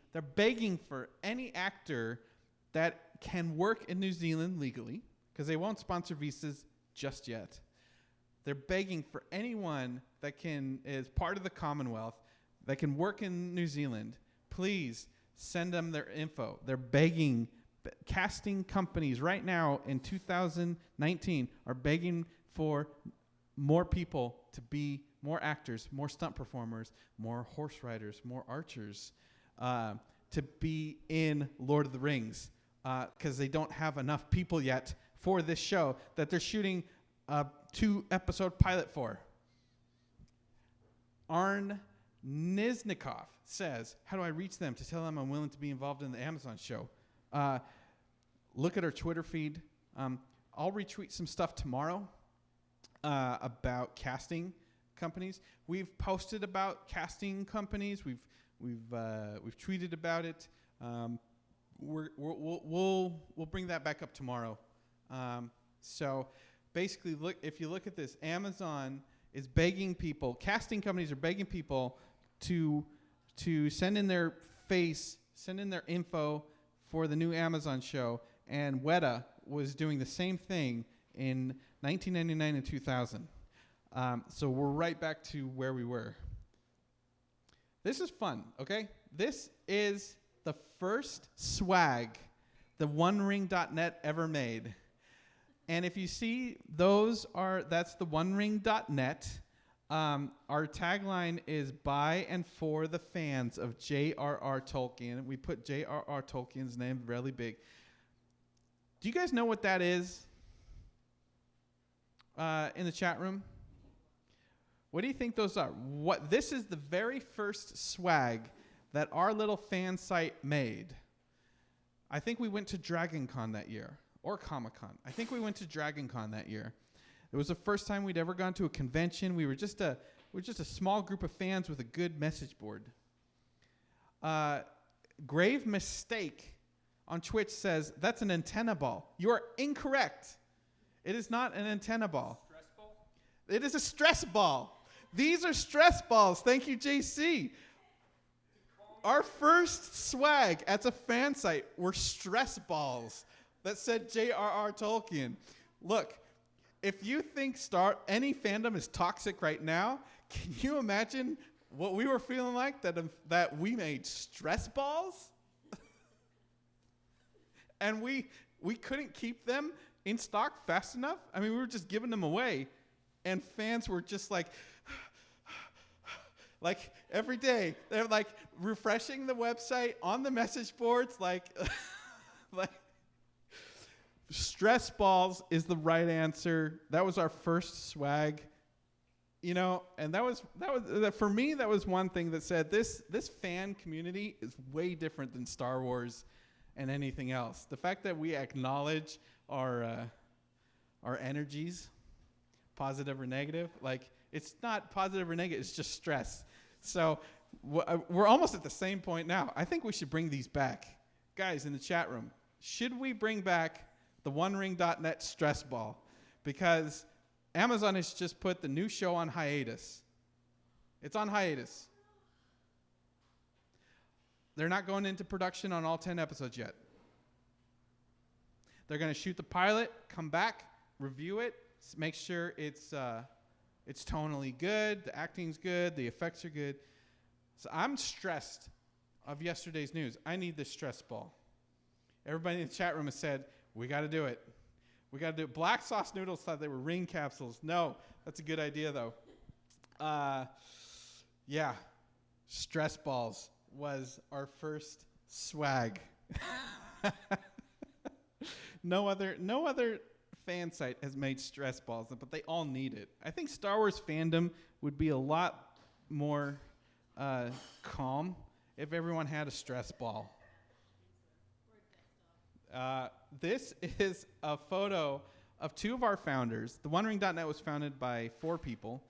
Speaker 1: for any actor that can work in New Zealand legally, because they won't sponsor visas just yet. They're begging for anyone that is part of the Commonwealth that can work in New Zealand. Please send them their info. They're begging. Casting companies right now in 2019 are begging for more people to be more actors, more stunt performers, more horse riders, more archers to be in Lord of the Rings because they don't have enough people yet for this show that they're shooting a 2-episode pilot for. Arn Niznikov says, how do I reach them to tell them I'm willing to be involved in the Amazon show? Look at our Twitter feed. I'll retweet some stuff tomorrow about casting companies. We've posted about casting companies. We've tweeted about it. we'll bring that back up tomorrow. So basically, if you look at this, Amazon is begging people, casting companies are begging people to send in their info for the new Amazon show, and Weta was doing the same thing in 1999 and 2000. So we're right back to where we were. This is fun, okay? This is the first swag the OneRing.net ever made. And if you see, that's the OneRing.net. Our tagline is by and for the fans of J.R.R. Tolkien. We put J.R.R. Tolkien's name really big. Do you guys know what that is? In the chat room? What do you think those are? This is the very first swag that our little fan site made. I think we went to Dragon Con that year, or Comic-Con. I think we went to Dragon Con that year. It was the first time we'd ever gone to a convention. We were just a small group of fans with a good message board. Grave Mistake on Twitch says, that's an antenna ball. You are incorrect. It is not an antenna ball.
Speaker 2: Stress ball?
Speaker 1: It is a stress ball. These are stress balls. Thank you, JC. Our first swag at a fan site were stress balls that said J.R.R. Tolkien. Look, if you think any fandom is toxic right now, can you imagine what we were feeling like that we made stress balls? And we couldn't keep them in stock fast enough? I mean, we were just giving them away. And fans were just like every day, they're like refreshing the website on the message boards, like stress balls is the right answer. That was our first swag, and that was for me. That was one thing that said this fan community is way different than Star Wars and anything else. The fact that we acknowledge our energies, positive or negative, it's not positive or negative, it's just stress. So we're almost at the same point now. I think we should bring these back. Guys in the chat room, should we bring back the OneRing.net stress ball? Because Amazon has just put the new show on hiatus. It's on hiatus. They're not going into production on all 10 episodes yet. They're going to shoot the pilot, come back, review it, make sure it's tonally good, the acting's good, the effects are good. So I'm stressed of yesterday's news. I need this stress ball. Everybody in the chat room has said, we got to do it. We got to do it. Black Sauce Noodles thought they were ring capsules. No, that's a good idea, though. Yeah, stress balls was our first swag. No other fan site has made stress balls, but they all need it. I think Star Wars fandom would be a lot more calm if everyone had a stress ball. This is a photo of two of our founders. The OneRing.net was founded by 4 people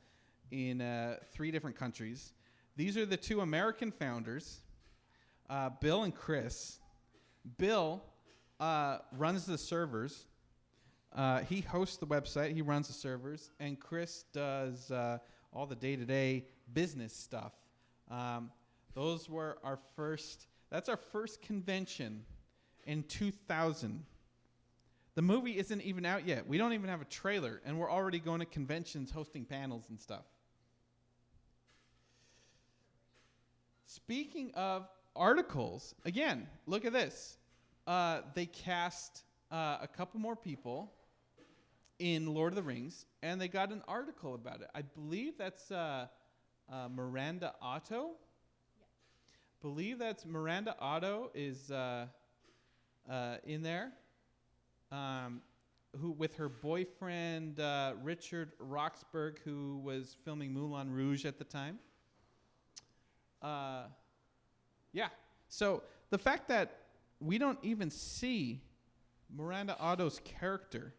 Speaker 1: in 3 different countries. These are the 2 American founders, Bill and Chris. Bill runs the servers. He hosts the website. He runs the servers. And Chris does all the day-to-day business stuff. Those were that's our first convention in 2000. The movie isn't even out yet. We don't even have a trailer, and we're already going to conventions, hosting panels and stuff. Speaking of articles, again, look at this. They cast a couple more people in Lord of the Rings, and they got an article about it. I believe that's Miranda Otto. Yeah. Believe that's Miranda Otto is in there, who with her boyfriend Richard Roxburgh, who was filming Moulin Rouge at the time. Yeah. So the fact that we don't even see Miranda Otto's character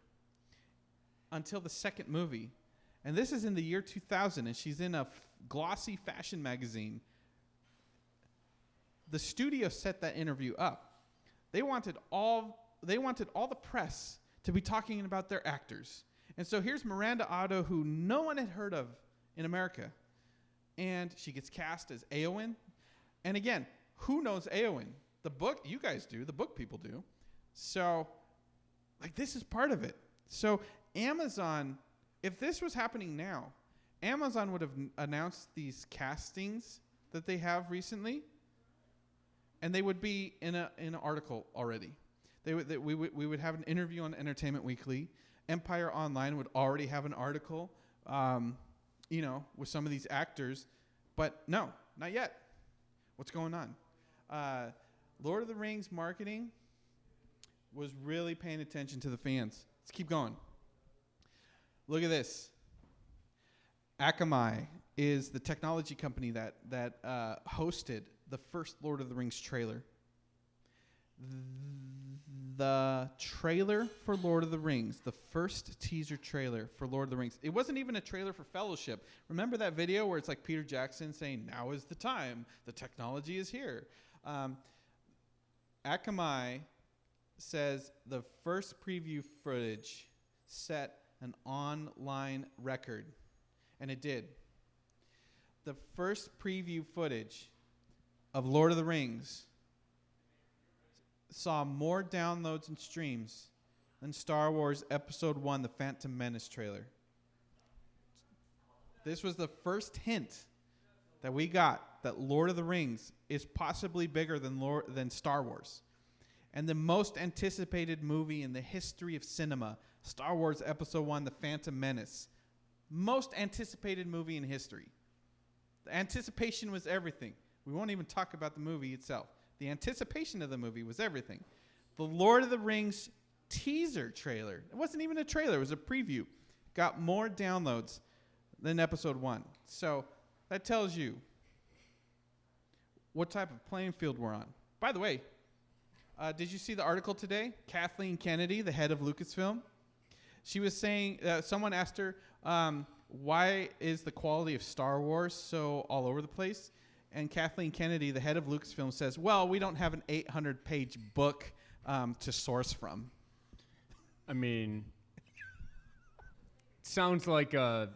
Speaker 1: until the second movie, and this is in the year 2000, and she's in a glossy fashion magazine. The studio set that interview up. They wanted all the press to be talking about their actors. And so here's Miranda Otto, who no one had heard of in America. And she gets cast as Éowyn. And again, who knows Éowyn? The book, you guys do. The book people do. So, like, this is part of it. So Amazon, if this was happening now, Amazon would have announced these castings that they have recently, and they would be in an article already. We would have an interview on Entertainment Weekly. Empire Online would already have an article, with some of these actors, but no, not yet. What's going on? Lord of the Rings marketing was really paying attention to the fans. Let's keep going. Look at this. Akamai is the technology company that hosted the first Lord of the Rings trailer. The trailer for Lord of the Rings, the first teaser trailer for Lord of the Rings, it wasn't even a trailer for Fellowship. Remember that video where it's like Peter Jackson saying, "Now is the time. The technology is here." Akamai says the first preview footage set an online record, and it did. The first preview footage of Lord of the Rings saw more downloads and streams than Star Wars Episode 1, The Phantom Menace trailer. This was the first hint that we got that Lord of the Rings is possibly bigger than Star Wars. And the most anticipated movie in the history of cinema, Star Wars Episode 1, The Phantom Menace. Most anticipated movie in history. The anticipation was everything. We won't even talk about the movie itself. The anticipation of the movie was everything. The Lord of the Rings teaser trailer, it wasn't even a trailer, it was a preview, got more downloads than Episode 1. So that tells you what type of playing field we're on. By the way, did you see the article today? Kathleen Kennedy, the head of Lucasfilm, she was saying, someone asked her, why is the quality of Star Wars so all over the place? And Kathleen Kennedy, the head of Lucasfilm, says, well, we don't have an 800-page book to source from.
Speaker 2: I mean, sounds like a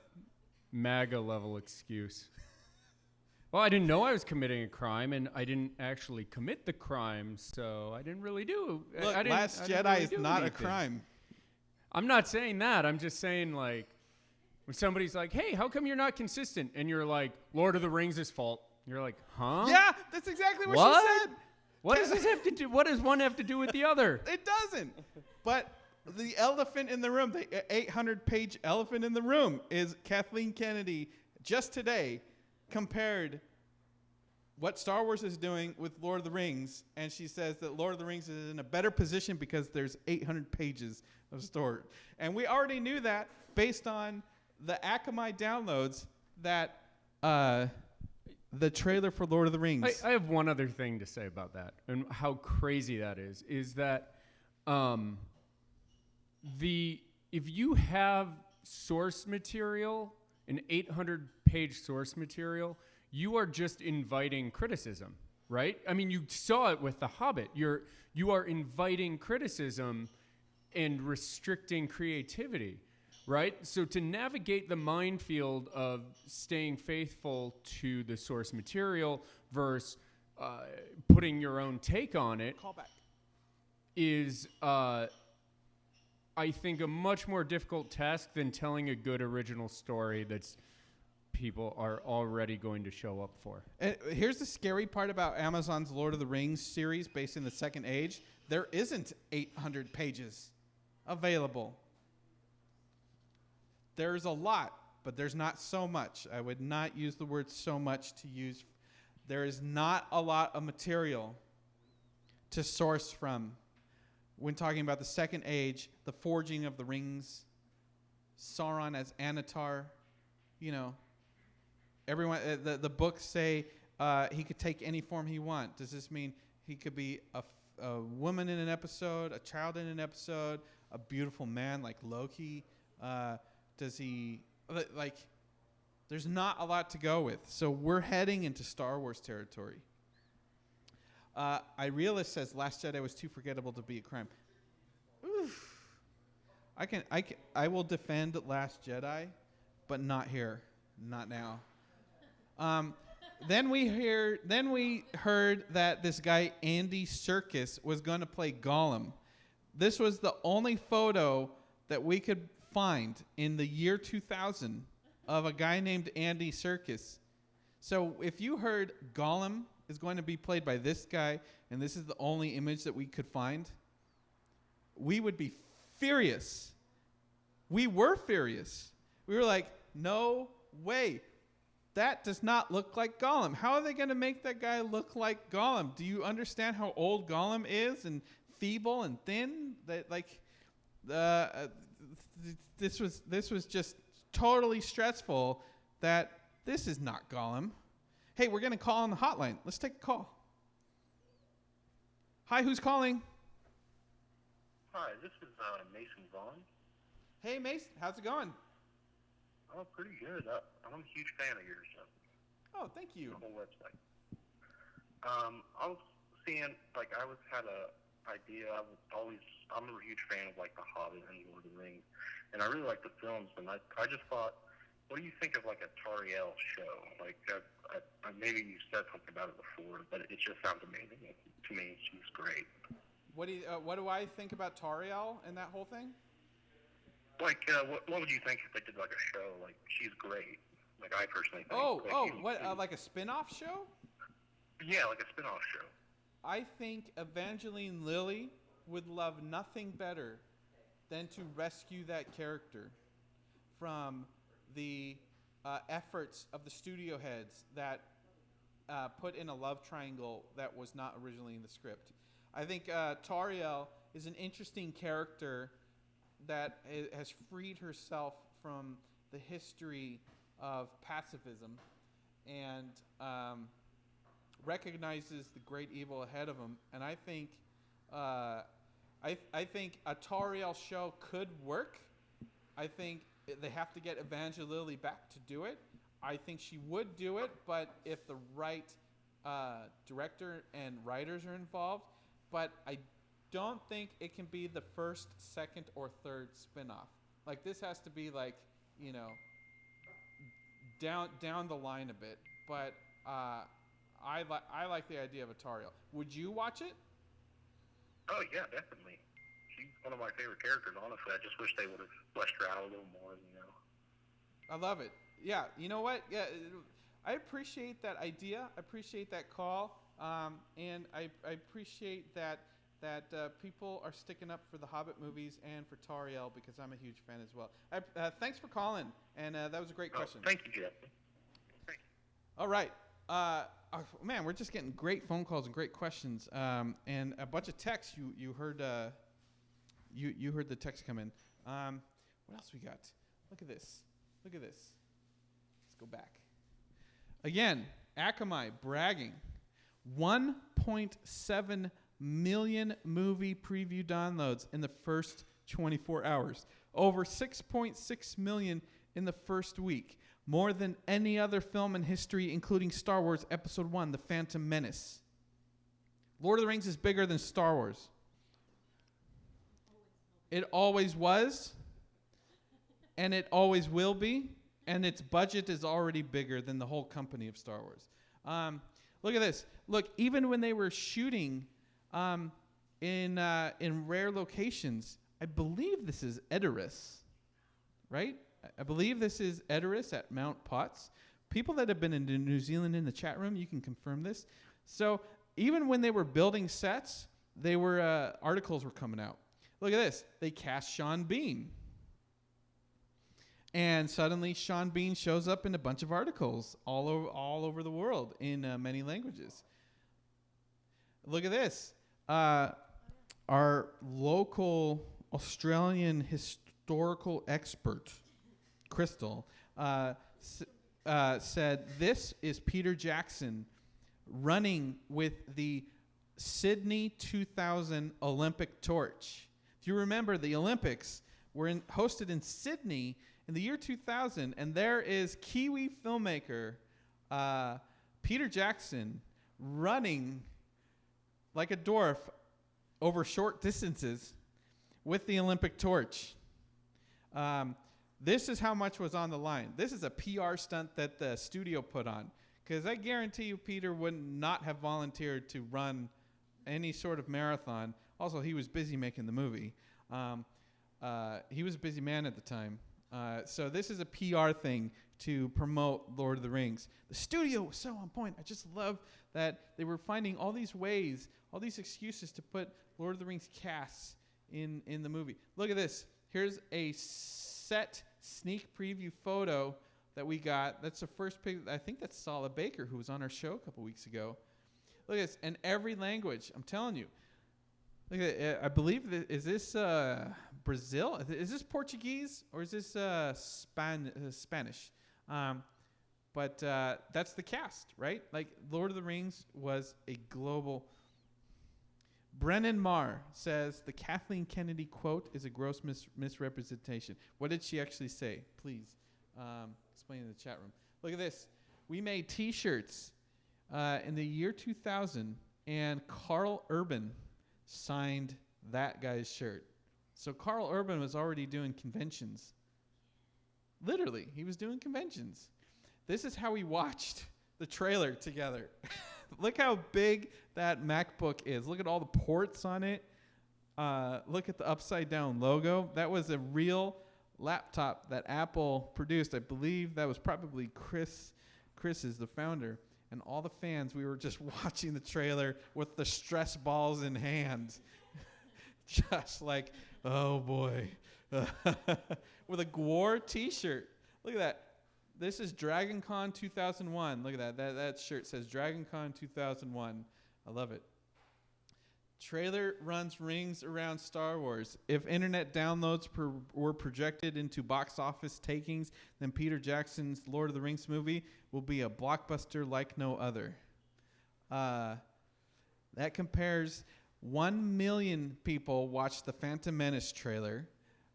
Speaker 2: MAGA-level excuse. Well, I didn't know I was committing a crime, and I didn't actually commit the crime, so I didn't really do it.
Speaker 1: Look, Last Jedi is not a crime.
Speaker 2: I'm not saying that. I'm just saying, like, when somebody's like, hey, how come you're not consistent? And you're like, Lord of the Rings is fault. You're like, huh?
Speaker 1: Yeah, that's exactly what she said.
Speaker 2: What does this have to do? What does one have to do with the other?
Speaker 1: It doesn't. But the elephant in the room, the 800-page elephant in the room, is Kathleen Kennedy just today compared what Star Wars is doing with Lord of the Rings, and she says that Lord of the Rings is in a better position because there's 800 pages of story. And we already knew that based on the Akamai downloads that the trailer for Lord of the Rings.
Speaker 2: I have one other thing to say about that and how crazy that is that if you have source material, an 800-page source material, you are just inviting criticism, right? I mean, you saw it with The Hobbit. You are inviting criticism and restricting creativity. Right? So to navigate the minefield of staying faithful to the source material versus putting your own take on it is, I think, a much more difficult task than telling a good original story that's people are already going to show up for.
Speaker 1: And here's the scary part about Amazon's Lord of the Rings series based in the Second Age. There isn't 800 pages available. There's a lot, but there's not so much. I would not use the word so much to use. There is not a lot of material to source from when talking about the Second Age, the forging of the rings, Sauron as Anatar. You know, everyone. The books say he could take any form he wants. Does this mean he could be a woman in an episode, a child in an episode, a beautiful man like Loki? Does he, like, there's not a lot to go with. So we're heading into Star Wars territory. iRealist says Last Jedi was too forgettable to be a crime. Oof. I will defend Last Jedi, but not here, not now. Then we heard that this guy Andy Serkis was going to play Gollum. This was the only photo that we could find in the year 2000 of a guy named Andy Serkis. So if you heard Gollum is going to be played by this guy, and this is the only image that we could find, we would be furious. We were furious. We were like, no way. That does not look like Gollum. How are they going to make that guy look like Gollum? Do you understand how old Gollum is and feeble and thin? This was just totally stressful. That this is not Gollum. Hey, we're going to call on the hotline. Let's take a call. Hi, who's calling?
Speaker 4: Hi, this is Mason Vaughn.
Speaker 1: Hey, Mason, how's it going?
Speaker 4: Oh, pretty good. I'm a huge fan of yours.
Speaker 1: Oh, thank you.
Speaker 4: The whole website. I was seeing, had a idea. I'm a huge fan of The Hobbit and Lord of the Rings, and I really like the films. And I just thought, what do you think of a Tariel show? Maybe you said something about it before, but it just sounds amazing to me. She's great.
Speaker 1: What do I think about Tariel and that whole thing?
Speaker 4: What would you think if they did a show? She's great. I personally think.
Speaker 1: Like a spin-off show?
Speaker 4: Yeah, like a spin-off show.
Speaker 1: I think Evangeline Lilly would love nothing better than to rescue that character from the efforts of the studio heads that put in a love triangle that was not originally in the script. I think Tariel is an interesting character that has freed herself from the history of pacifism and recognizes the great evil ahead of him. And I think I think a Tariel show could work. I think they have to get Evangeline Lilly back to do it. I think she would do it, but if the right director and writers are involved. But I don't think it can be the first, second, or third spinoff. This has to be down the line a bit. But I like the idea of a Tariel. Would you watch it?
Speaker 4: Oh yeah, definitely. She's one of my favorite characters. Honestly, I just wish they would have fleshed her out a little more.
Speaker 1: I love it. Yeah, you know what? Yeah, I appreciate that idea. I appreciate that call. And I appreciate that people are sticking up for the Hobbit movies and for Tariel because I'm a huge fan as well. Thanks for calling, and that was a great question.
Speaker 4: Thank you, Jeff. Thank you.
Speaker 1: All right. Man, we're just getting great phone calls and great questions, and a bunch of texts. You heard you heard the text come in. What else we got? Look at this. Let's go back. Again, Akamai bragging. 1.7 million movie preview downloads in the first 24 hours. Over 6.6 million in the first week. More than any other film in history, including Star Wars Episode 1, The Phantom Menace. Lord of the Rings is bigger than Star Wars. It always was, and it always will be, and its budget is already bigger than the whole company of Star Wars. Look at this. Look, even when they were shooting in rare locations, I believe this is Edoras, right? I believe this is Edoras at Mount Potts. People that have been in New Zealand in the chat room, you can confirm this. So even when they were building sets, they were articles were coming out. Look at this. They cast Sean Bean. And suddenly Sean Bean shows up in a bunch of articles all over the world in many languages. Look at this. Our local Australian historical expert, Crystal, said this is Peter Jackson running with the Sydney 2000 Olympic torch. If you remember, the Olympics were hosted in Sydney in the year 2000, and there is Kiwi filmmaker Peter Jackson running like a dwarf over short distances with the Olympic torch. This is how much was on the line. This is a PR stunt that the studio put on. Because I guarantee you Peter would not have volunteered to run any sort of marathon. Also, he was busy making the movie. He was a busy man at the time. So this is a PR thing to promote Lord of the Rings. The studio was so on point. I just love that they were finding all these ways, all these excuses to put Lord of the Rings casts in the movie. Look at this. Here's a set sneak preview photo that we got. That's the first pic. I think that's Sala Baker, who was on our show a couple weeks ago. Look at this. In every language. I'm telling you. Look at it. I believe is this Brazil? Is this Portuguese or is this Spanish? But that's the cast, right? Like Lord of the Rings was a global. Brennan Marr says the Kathleen Kennedy quote is a gross misrepresentation. What did she actually say? Please explain in the chat room. Look at this. We made T-shirts in the year 2000, and Carl Urban signed that guy's shirt. So Carl Urban was already doing conventions. Literally, he was doing conventions. This is how we watched the trailer together. Look how big that MacBook is. Look at all the ports on it. Look at the upside down logo. That was a real laptop that Apple produced. I believe that was probably Chris is the founder. And all the fans, we were just watching the trailer with the stress balls in hand. Just like, oh boy. With a Gwar t-shirt. Look at that. This is DragonCon 2001. Look at that. That shirt says DragonCon 2001. I love it. Trailer runs rings around Star Wars. If internet downloads were projected into box office takings, then Peter Jackson's Lord of the Rings movie will be a blockbuster like no other. That compares 1 million people watched the Phantom Menace trailer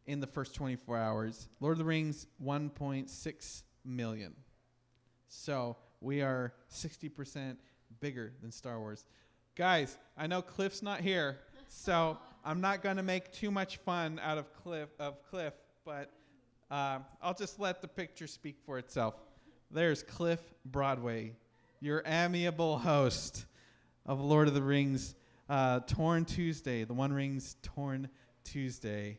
Speaker 1: in the first 24 hours. Lord of the Rings, 1.6 million. So we are 60% bigger than Star Wars. Guys, I know Cliff's not here, so I'm not going to make too much fun out of Cliff, but I'll just let the picture speak for itself. There's Cliff Broadway, your amiable host of Lord of the Rings Torn Tuesday, the One Rings Torn Tuesday.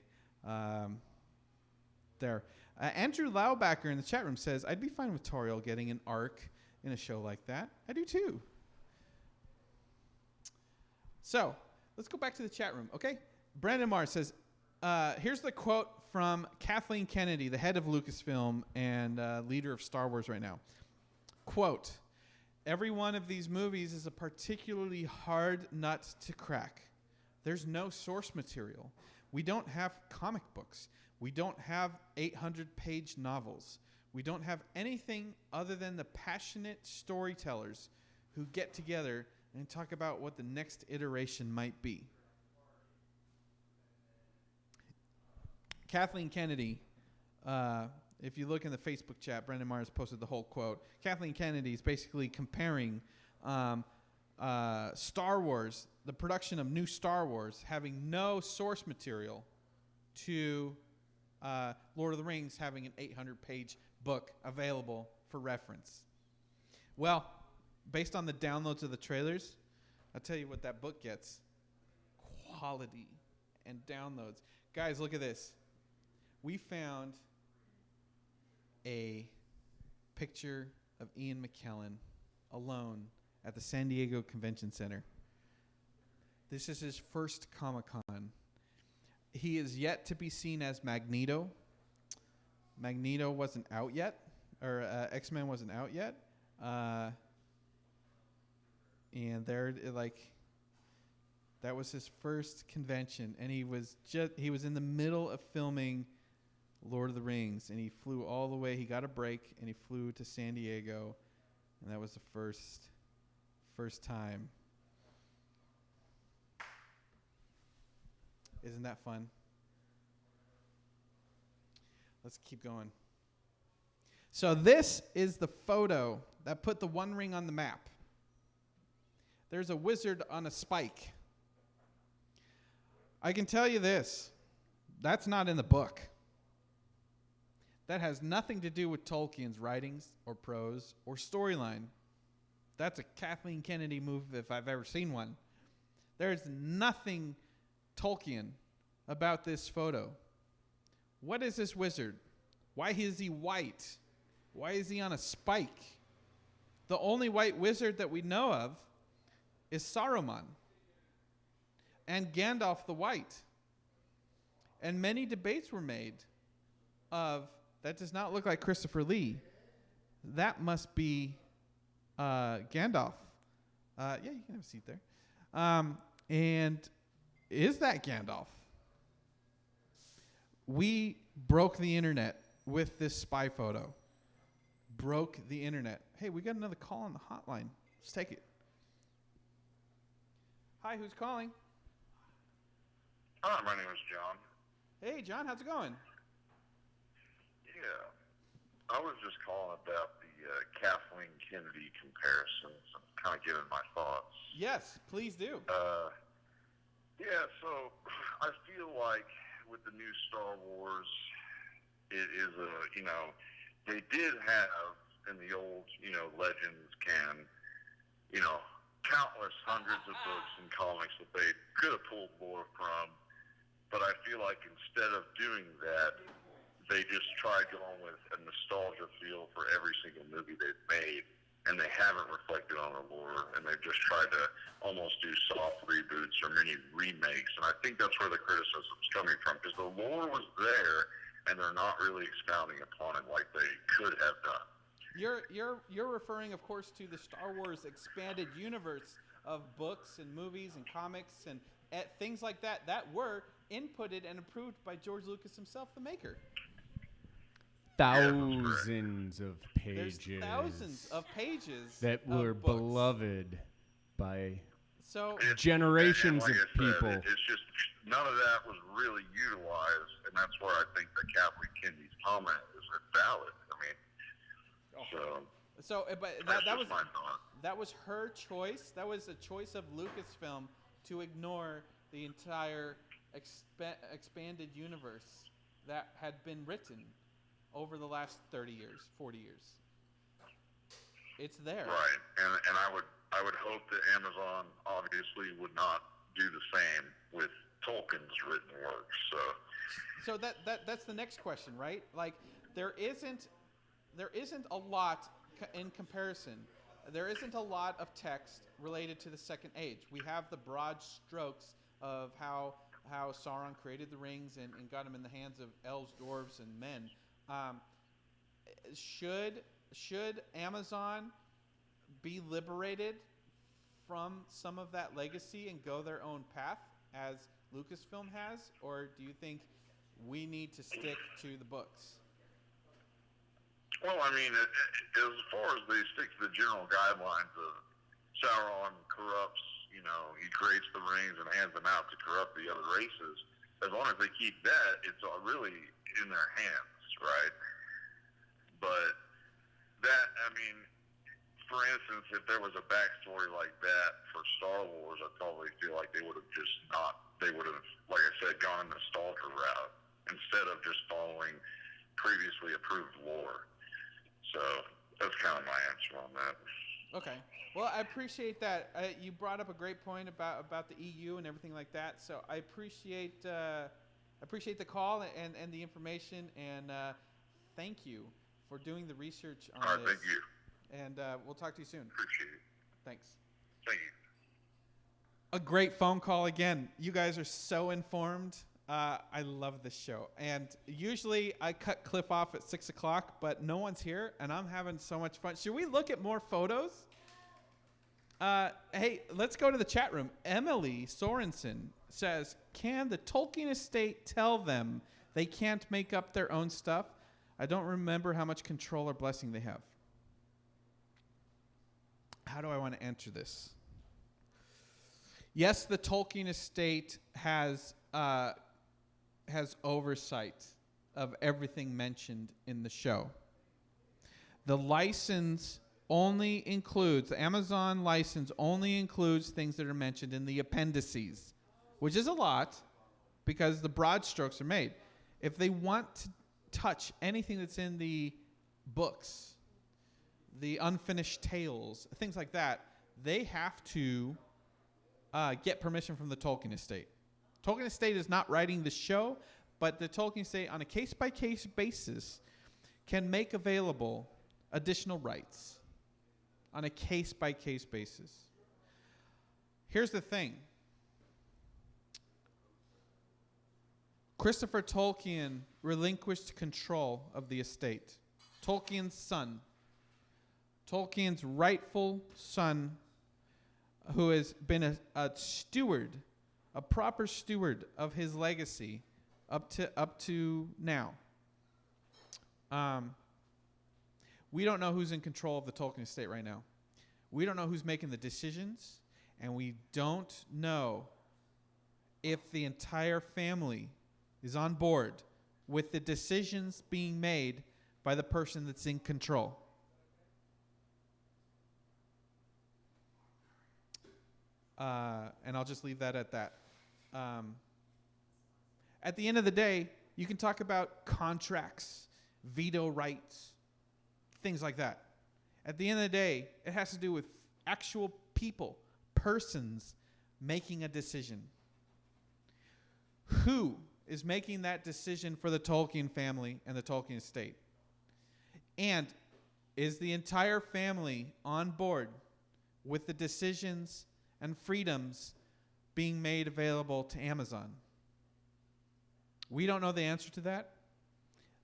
Speaker 1: There. Andrew Laubacker in the chat room says, I'd be fine with Toriel getting an arc in a show like that. I do too. So, let's go back to the chat room, okay? Brandon Marr says, here's the quote from Kathleen Kennedy, the head of Lucasfilm and leader of Star Wars right now. Quote, every one of these movies is a particularly hard nut to crack. There's no source material. We don't have comic books. We don't have 800-page novels. We don't have anything other than the passionate storytellers who get together and talk about what the next iteration might be. Kathleen Kennedy, if you look in the Facebook chat, Brendan Myers posted the whole quote. Kathleen Kennedy is basically comparing Star Wars, the production of new Star Wars, having no source material to Lord of the Rings having an 800-page book available for reference. Well, based on the downloads of the trailers, I'll tell you what that book gets. Quality and downloads. Guys, look at this. We found a picture of Ian McKellen alone at the San Diego Convention Center. This is his first Comic-Con. He is yet to be seen as Magneto. Magneto wasn't out yet, or X-Men wasn't out yet. And there, that was his first convention, and he was in the middle of filming Lord of the Rings, and he flew all the way. He got a break, and he flew to San Diego, and that was the first time. Isn't that fun? Let's keep going. So this is the photo that put the One Ring on the map. There's a wizard on a spike. I can tell you this. That's not in the book. That has nothing to do with Tolkien's writings or prose or storyline. That's a Kathleen Kennedy move if I've ever seen one. There's nothing Tolkien about this photo. What is this wizard? Why is he white? Why is he on a spike? The only white wizard that we know of is Saruman and Gandalf the White. And many debates were made of, that does not look like Christopher Lee. That must be Gandalf. Yeah, you can have a seat there. And is that Gandalf? We broke the internet with this spy photo. Broke the internet. Hey, we got another call on the hotline. Let's take it. Hi, who's calling?
Speaker 5: Hi, my name is John.
Speaker 1: Hey, John, how's it going?
Speaker 5: Yeah, I was just calling about the Kathleen Kennedy comparisons and kind of giving my thoughts.
Speaker 1: Yes, please do.
Speaker 5: Yeah, so I feel like with the new Star Wars, it is they did have in the old, Legends canon, countless hundreds of books and comics that they could have pulled more from. But I feel like instead of doing that, they just tried going with a nostalgia feel for every single movie they've made, and they haven't reflected on the lore, and they've just tried to almost do soft reboots or mini remakes. And I think that's where the criticism's coming from, because the lore was there, and they're not really expounding upon it like they could have done.
Speaker 1: You're referring, of course, to the Star Wars expanded universe of books and movies and comics and things like that were inputted and approved by George Lucas himself, the maker.
Speaker 2: Thousands of pages.
Speaker 1: There's thousands of pages
Speaker 2: that were
Speaker 1: books.
Speaker 2: beloved by
Speaker 5: and
Speaker 2: generations
Speaker 5: like
Speaker 2: of
Speaker 5: I said,
Speaker 2: people.
Speaker 5: It's just none of that was really utilized, and that's where I think the Kathleen Kennedy's comment is valid. But that was
Speaker 1: my thought. That was her choice. That was a choice of Lucasfilm to ignore the entire expanded universe that had been written over the last 30 years, 40 years. It's there.
Speaker 5: Right, and I would hope that Amazon obviously would not do the same with Tolkien's written works.
Speaker 1: So that's the next question, right? Like there isn't a lot in comparison. There isn't a lot of text related to the Second Age. We have the broad strokes of how Sauron created the rings and got them in the hands of elves, dwarves, and men. Should Amazon be liberated from some of that legacy and go their own path as Lucasfilm has, or do you think we need to stick to the books?
Speaker 5: Well, I mean, as far as they stick to the general guidelines of Sauron corrupts, he creates the rings and hands them out to corrupt the other races, as long as they keep that, it's really in their hands, right? But that, I mean, for instance, if there was a backstory like that for Star Wars, I probably feel like they would have just like I said, gone the nostalgia route instead of just following previously approved lore. So that's kind of my answer on that.
Speaker 1: Okay. Well, I appreciate that. You brought up a great point about the EU and everything like that. So I appreciate the call and the information, and thank you for doing the research on
Speaker 5: All right,
Speaker 1: this.
Speaker 5: thank you.
Speaker 1: And we'll talk to you soon.
Speaker 5: Appreciate it.
Speaker 1: Thanks.
Speaker 5: Thank you.
Speaker 1: A great phone call again. You guys are so informed. I love this show. And usually I cut Cliff off at 6 o'clock, but no one's here, and I'm having so much fun. Should we look at more photos? Hey, let's go to the chat room. Emily Sorensen says, can the Tolkien estate tell them they can't make up their own stuff? I don't remember how much control or blessing they have. How do I want to answer this? Yes, the Tolkien estate has oversight of everything mentioned in the show. The license only includes, the Amazon license only includes things that are mentioned in the appendices, which is a lot because the broad strokes are made. If they want to touch anything that's in the books, the unfinished tales, things like that, they have to get permission from the Tolkien estate. Tolkien estate is not writing the show, but the Tolkien estate, on a case-by-case basis, can make available additional rights on a case-by-case basis. Here's the thing. Christopher Tolkien relinquished control of the estate. Tolkien's son, Tolkien's rightful son, who has been a steward, a proper steward of his legacy up to now. We don't know who's in control of the Tolkien estate right now. We don't know who's making the decisions, and we don't know if the entire family is on board with the decisions being made by the person that's in control. And I'll just leave that at that. At the end of the day, you can talk about contracts, veto rights, things like that. At the end of the day, it has to do with actual people, persons making a decision. Who is making that decision for the Tolkien family and the Tolkien estate? And is the entire family on board with the decisions and freedoms being made available to Amazon? We don't know the answer to that.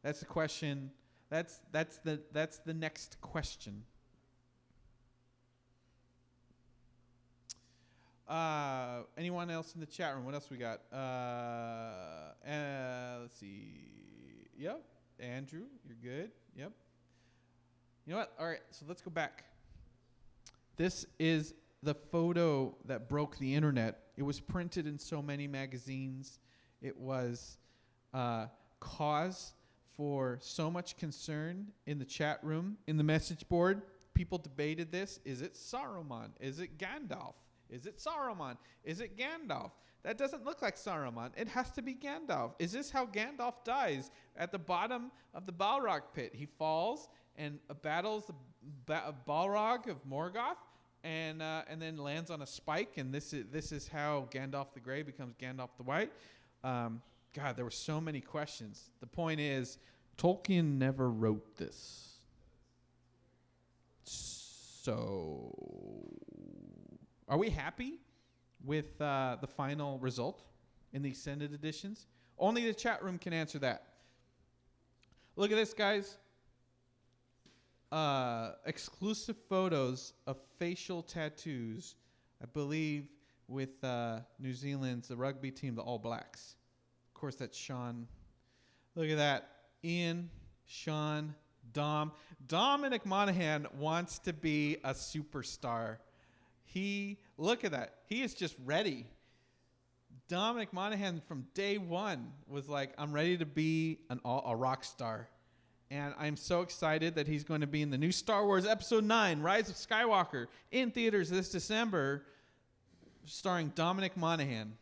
Speaker 1: That's the question. That's the next question. Anyone else in the chat room? What else we got? Let's see. Yep. Andrew, you're good. Yep. You know what? All right, so let's go back. This is the photo that broke the internet. It was printed in so many magazines. It was cause for so much concern in the chat room, in the message board. People debated this. Is it Saruman? Is it Gandalf? Is it Saruman? Is it Gandalf? That doesn't look like Saruman. It has to be Gandalf. Is this how Gandalf dies? At the bottom of the Balrog pit, he falls and battles the Balrog of Morgoth, and then lands on a spike. And this is how Gandalf the Grey becomes Gandalf the White. God, there were so many questions. The point is, Tolkien never wrote this. So, are we happy with the final result in the extended editions? Only the chat room can answer that. Look at this, guys. Exclusive photos of facial tattoos, I believe, with New Zealand's the rugby team, the All Blacks. Of course, that's Sean. Look at that. Ian, Sean, Dom. Dominic Monaghan wants to be a superstar. Look at that. He is just ready. Dominic Monaghan from day one was like, I'm ready to be a rock star. And I'm so excited that he's going to be in the new Star Wars Episode 9, Rise of Skywalker, in theaters this December, starring Dominic Monaghan.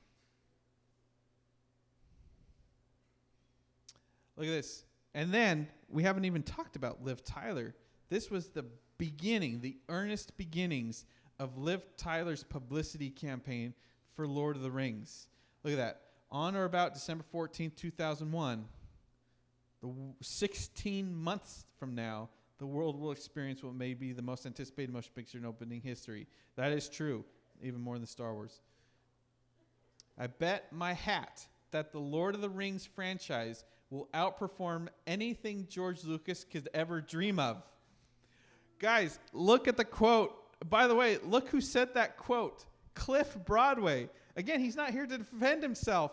Speaker 1: Look at this. And then, we haven't even talked about Liv Tyler. This was the beginning, the earnest beginnings of Liv Tyler's publicity campaign for Lord of the Rings. Look at that. On or about December 14th, 2001, 16 months from now, the world will experience what may be the most anticipated motion picture in opening history. That is true, even more than Star Wars. I bet my hat that the Lord of the Rings franchise will outperform anything George Lucas could ever dream of. Guys, look at the quote. By the way, look who said that quote. Cliff Broadway. Again, he's not here to defend himself.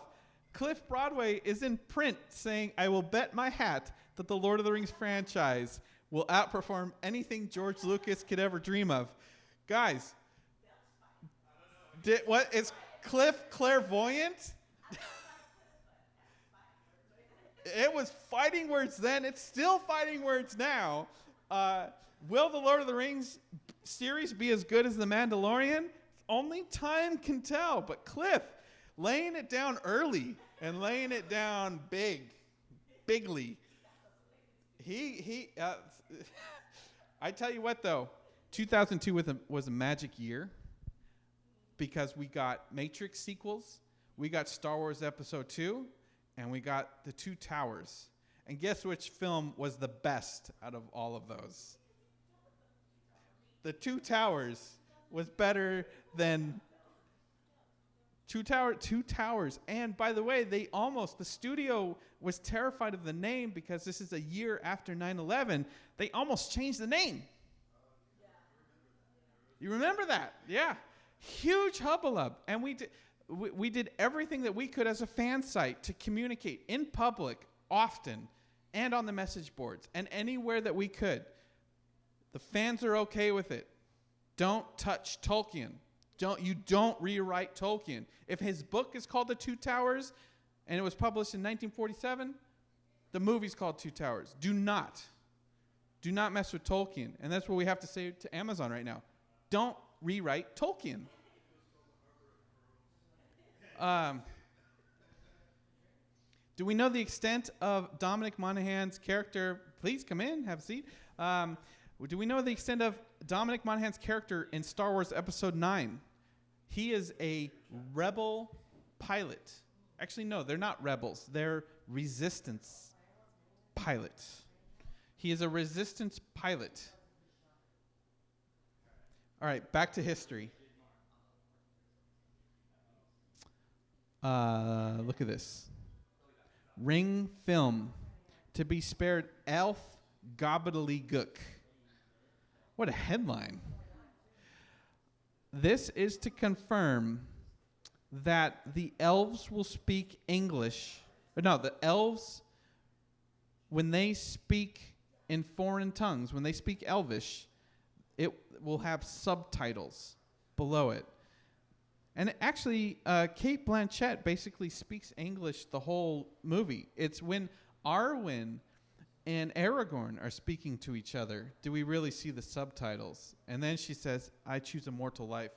Speaker 1: Cliff Broadway is in print saying, I will bet my hat that the Lord of the Rings franchise will outperform anything George Lucas could ever dream of. Guys, what is Cliff clairvoyant? It was fighting words then. It's still fighting words now. Will the Lord of the Rings series be as good as The Mandalorian? Only time can tell. But Cliff, laying it down early and laying it down bigly. I tell you what, though, 2002 was a magic year because we got Matrix sequels, we got Star Wars Episode 2, and we got The Two Towers. And guess which film was the best out of all of those? The Two Towers was better than Two Towers. And by the way, the studio was terrified of the name because this is a year after 9/11. They almost changed the name. You remember that? Yeah. Huge hubbub. And we did everything that we could as a fan site to communicate in public often and on the message boards and anywhere that we could. The fans are okay with it. Don't touch Tolkien. You don't rewrite Tolkien. If his book is called The Two Towers and it was published in 1947, the movie's called Two Towers. Do not mess with Tolkien. And that's what we have to say to Amazon right now. Don't rewrite Tolkien. Do we know the extent of Dominic Monaghan's character? Please come in, have a seat. Do we know the extent of Dominic Monaghan's character in Star Wars Episode 9? He is a rebel pilot. Actually, no, they're not rebels. They're resistance pilots. He is a resistance pilot. All right, back to history. Look at this. Ring film. To be spared elf gobbledygook. What a headline. This is to confirm that the elves will speak English. No, the elves, when they speak in foreign tongues, when they speak Elvish, it will have subtitles below it. And actually, Cate Blanchett basically speaks English the whole movie. It's when Arwen and Aragorn are speaking to each other, do we really see the subtitles? And then she says, I choose a mortal life.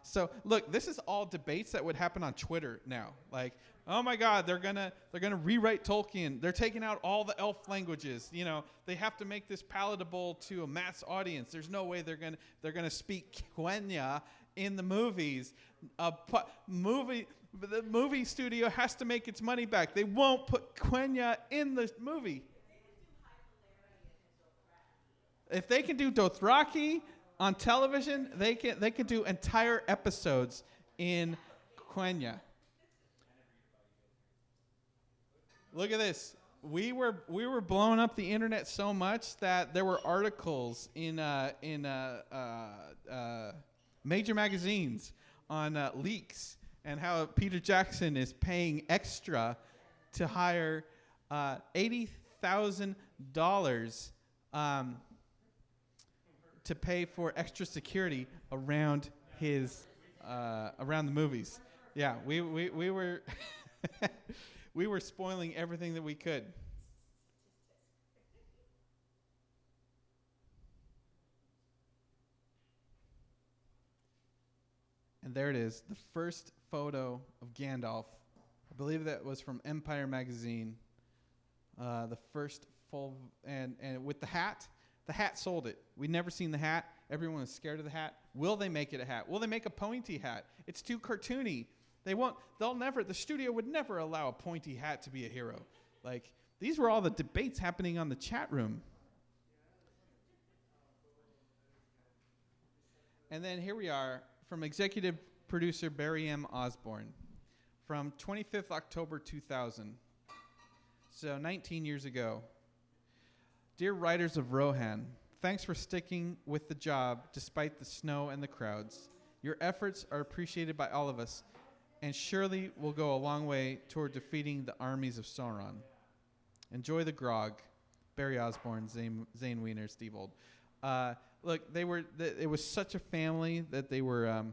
Speaker 1: So look, this is all debates that would happen on Twitter now. Like, oh my God, they're gonna rewrite Tolkien. They're taking out all the elf languages. You know, they have to make this palatable to a mass audience. There's no way they're gonna speak Quenya in the movies. The movie studio has to make its money back. They won't put Quenya in the movie. If they can do Dothraki on television, they can do entire episodes in Quenya. Look at this. We were blowing up the internet so much that there were articles in major magazines on leaks and how Peter Jackson is paying extra to hire $80,000 to pay for extra security around his around the movies. Yeah, we were we were spoiling everything that we could. And there it is, the first photo of Gandalf. I believe that was from Empire magazine. The first full and with the hat. The hat sold it. We'd never seen the hat. Everyone was scared of the hat. Will they make it a hat? Will they make a pointy hat? It's too cartoony. The studio would never allow a pointy hat to be a hero. Like, these were all the debates happening on the chat room. And then here we are from executive producer Barry M. Osborne from 25th October 2000. So 19 years ago. Dear writers of Rohan, thanks for sticking with the job despite the snow and the crowds. Your efforts are appreciated by all of us and surely will go a long way toward defeating the armies of Sauron. Enjoy the grog. Barry Osborne, Zane Wiener, Steve Old. Look, it was such a family that they were,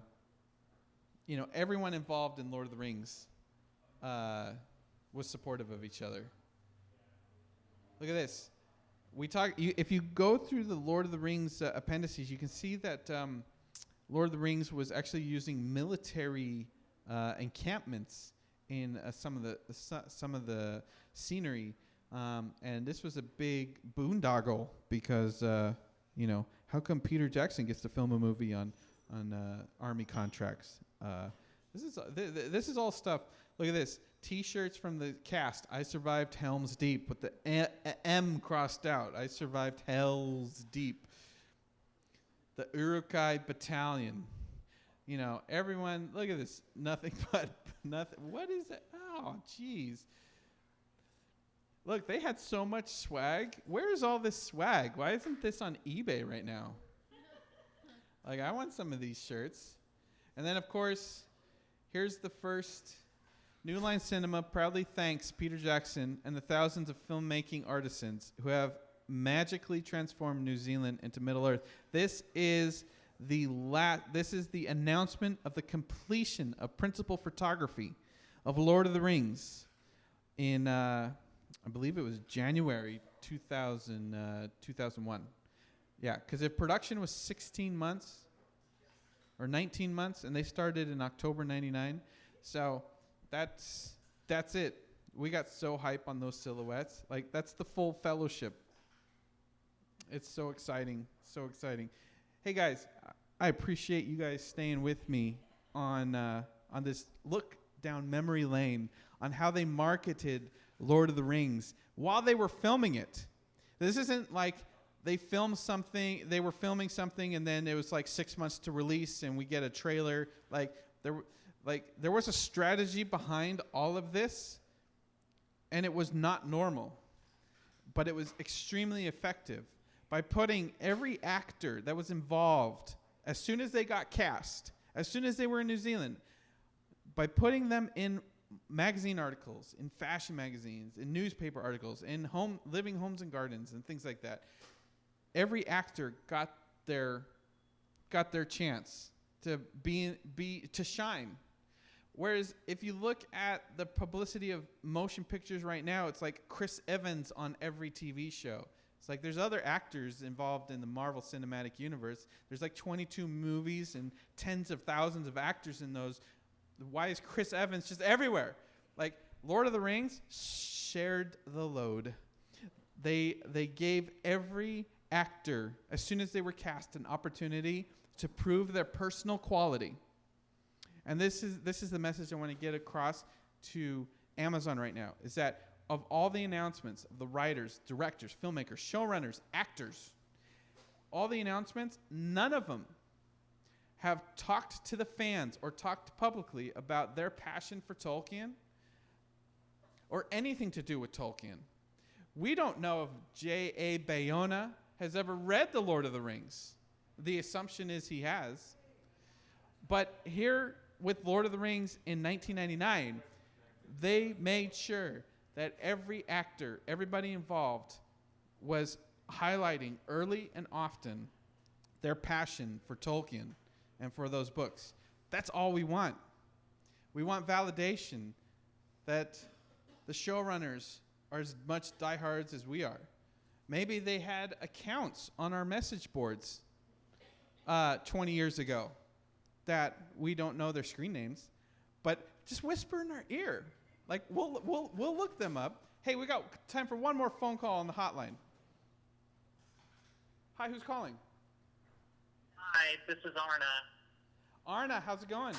Speaker 1: everyone involved in Lord of the Rings was supportive of each other. Look at this. if you go through the Lord of the Rings appendices, you can see that Lord of the Rings was actually using military encampments in some of the scenery, and this was a big boondoggle because how come Peter Jackson gets to film a movie on army contracts? This is all stuff. Look at this. T-shirts from the cast. I survived Helm's Deep with the M crossed out. I survived Hell's Deep. The Urukai Battalion. Everyone, look at this. Nothing but nothing. What is it? Oh, jeez. Look, they had so much swag. Where is all this swag? Why isn't this on eBay right now? Like, I want some of these shirts. And then, of course, here's the first. New Line Cinema proudly thanks Peter Jackson and the thousands of filmmaking artisans who have magically transformed New Zealand into Middle-earth. This is the announcement of the completion of principal photography of Lord of the Rings in, I believe it was January 2001. Yeah, because if production was 16 months or 19 months, and they started in October 99, so that's it. We got so hype on those silhouettes. Like, that's the full fellowship. It's so exciting, so exciting. Hey guys, I appreciate you guys staying with me on this look down memory lane on how they marketed Lord of the Rings while they were filming it. This isn't like they were filming something and then it was like 6 months to release and we get a trailer. There was a strategy behind all of this, and it was not normal, but it was extremely effective by putting every actor that was involved as soon as they got cast, as soon as they were in New Zealand, by putting them in magazine articles, in fashion magazines, in newspaper articles, in living homes and gardens and things like that. Every actor got their chance to to shine. Whereas if you look at the publicity of motion pictures right now, it's like Chris Evans on every TV show. It's like there's other actors involved in the Marvel Cinematic Universe. There's like 22 movies and tens of thousands of actors in those. Why is Chris Evans just everywhere? Like, Lord of the Rings shared the load. They gave every actor, as soon as they were cast, an opportunity to prove their personal quality. And this is the message I want to get across to Amazon right now, is that of all the announcements of the writers, directors, filmmakers, showrunners, actors, all the announcements, none of them have talked to the fans or talked publicly about their passion for Tolkien or anything to do with Tolkien. We don't know if J.A. Bayona has ever read The Lord of the Rings. The assumption is he has. But here with Lord of the Rings in 1999, they made sure that every actor, everybody involved, was highlighting early and often their passion for Tolkien and for those books. That's all we want. We want validation that the showrunners are as much diehards as we are. Maybe they had accounts on our message boards 20 years ago that we don't know their screen names, but just whisper in our ear. Like, we'll look them up. Hey, we got time for one more phone call on the hotline. Hi, who's calling?
Speaker 6: Hi, this is Arna.
Speaker 1: Arna, how's it going?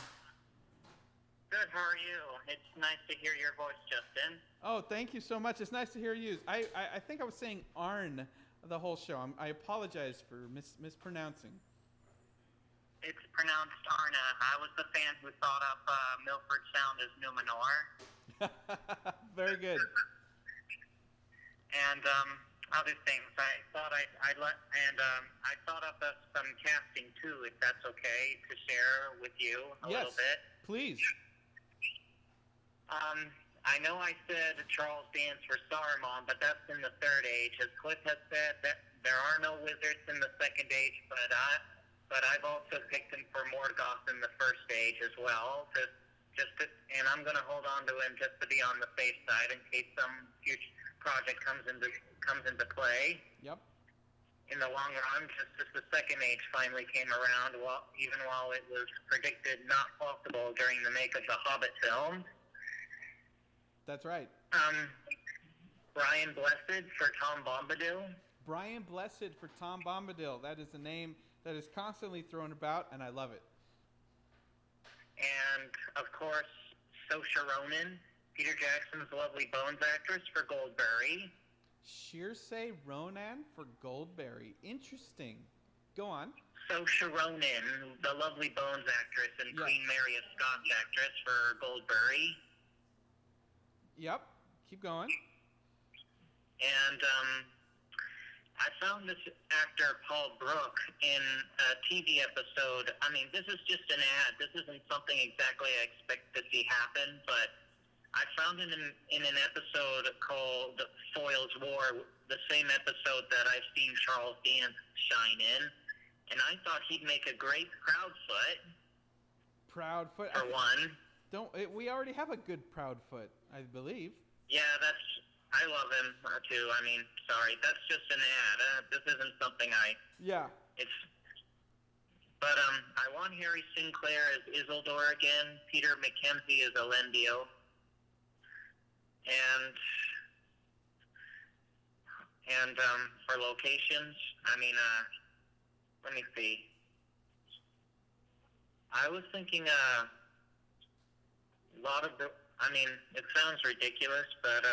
Speaker 6: Good, how are you? It's nice to hear your voice, Justin.
Speaker 1: Oh, thank you so much. It's nice to hear you. I think I was saying Arn the whole show. I apologize for mispronouncing.
Speaker 6: It's pronounced Arna. I was the fan who thought up Milford Sound as Numenor.
Speaker 1: Very good.
Speaker 6: And other things. I thought I thought up some casting too, if that's okay to share with you a little bit.
Speaker 1: Please.
Speaker 6: I know I said Charles Dance for Saruman, but that's in the Third Age. As Cliff has said, that there are no wizards in the Second Age, but I've also picked him for Morgoth in the First Age as well. And I'm going to hold on to him just to be on the safe side in case some huge project comes into play.
Speaker 1: Yep.
Speaker 6: in the long run, just as the second age finally came around, even while it was predicted not possible during the make of the Hobbit film.
Speaker 1: That's right.
Speaker 6: Brian Blessed for Tom Bombadil.
Speaker 1: Brian Blessed for Tom Bombadil. That is a name that is constantly thrown about, and I love it.
Speaker 6: And, of course, Saoirse Ronan, Peter Jackson's lovely Bones actress for Goldberry.
Speaker 1: Saoirse Ronan for Goldberry. Interesting. Go on.
Speaker 6: Saoirse Ronan, the lovely Bones actress, and
Speaker 1: Yeah.
Speaker 6: Queen Mary of Scots actress for Goldberry.
Speaker 1: Yep. Keep going.
Speaker 6: And I found this actor, Paul Brook, in a TV episode. I mean, this is just an ad. This isn't something exactly I expect to see happen, but I found it in an episode called Foyle's War, the same episode that I've seen Charles Dance shine in. And I thought he'd make a great Proudfoot,
Speaker 1: Proudfoot.
Speaker 6: for one.
Speaker 1: We already have a good Proudfoot, I believe. Yeah,
Speaker 6: I love him, too. I mean, sorry, that's just an ad. This isn't something But I want Harry Sinclair as Isildur again, Peter Mackenzie as Elendil. And for locations, I mean, let me see. I was thinking it sounds ridiculous, but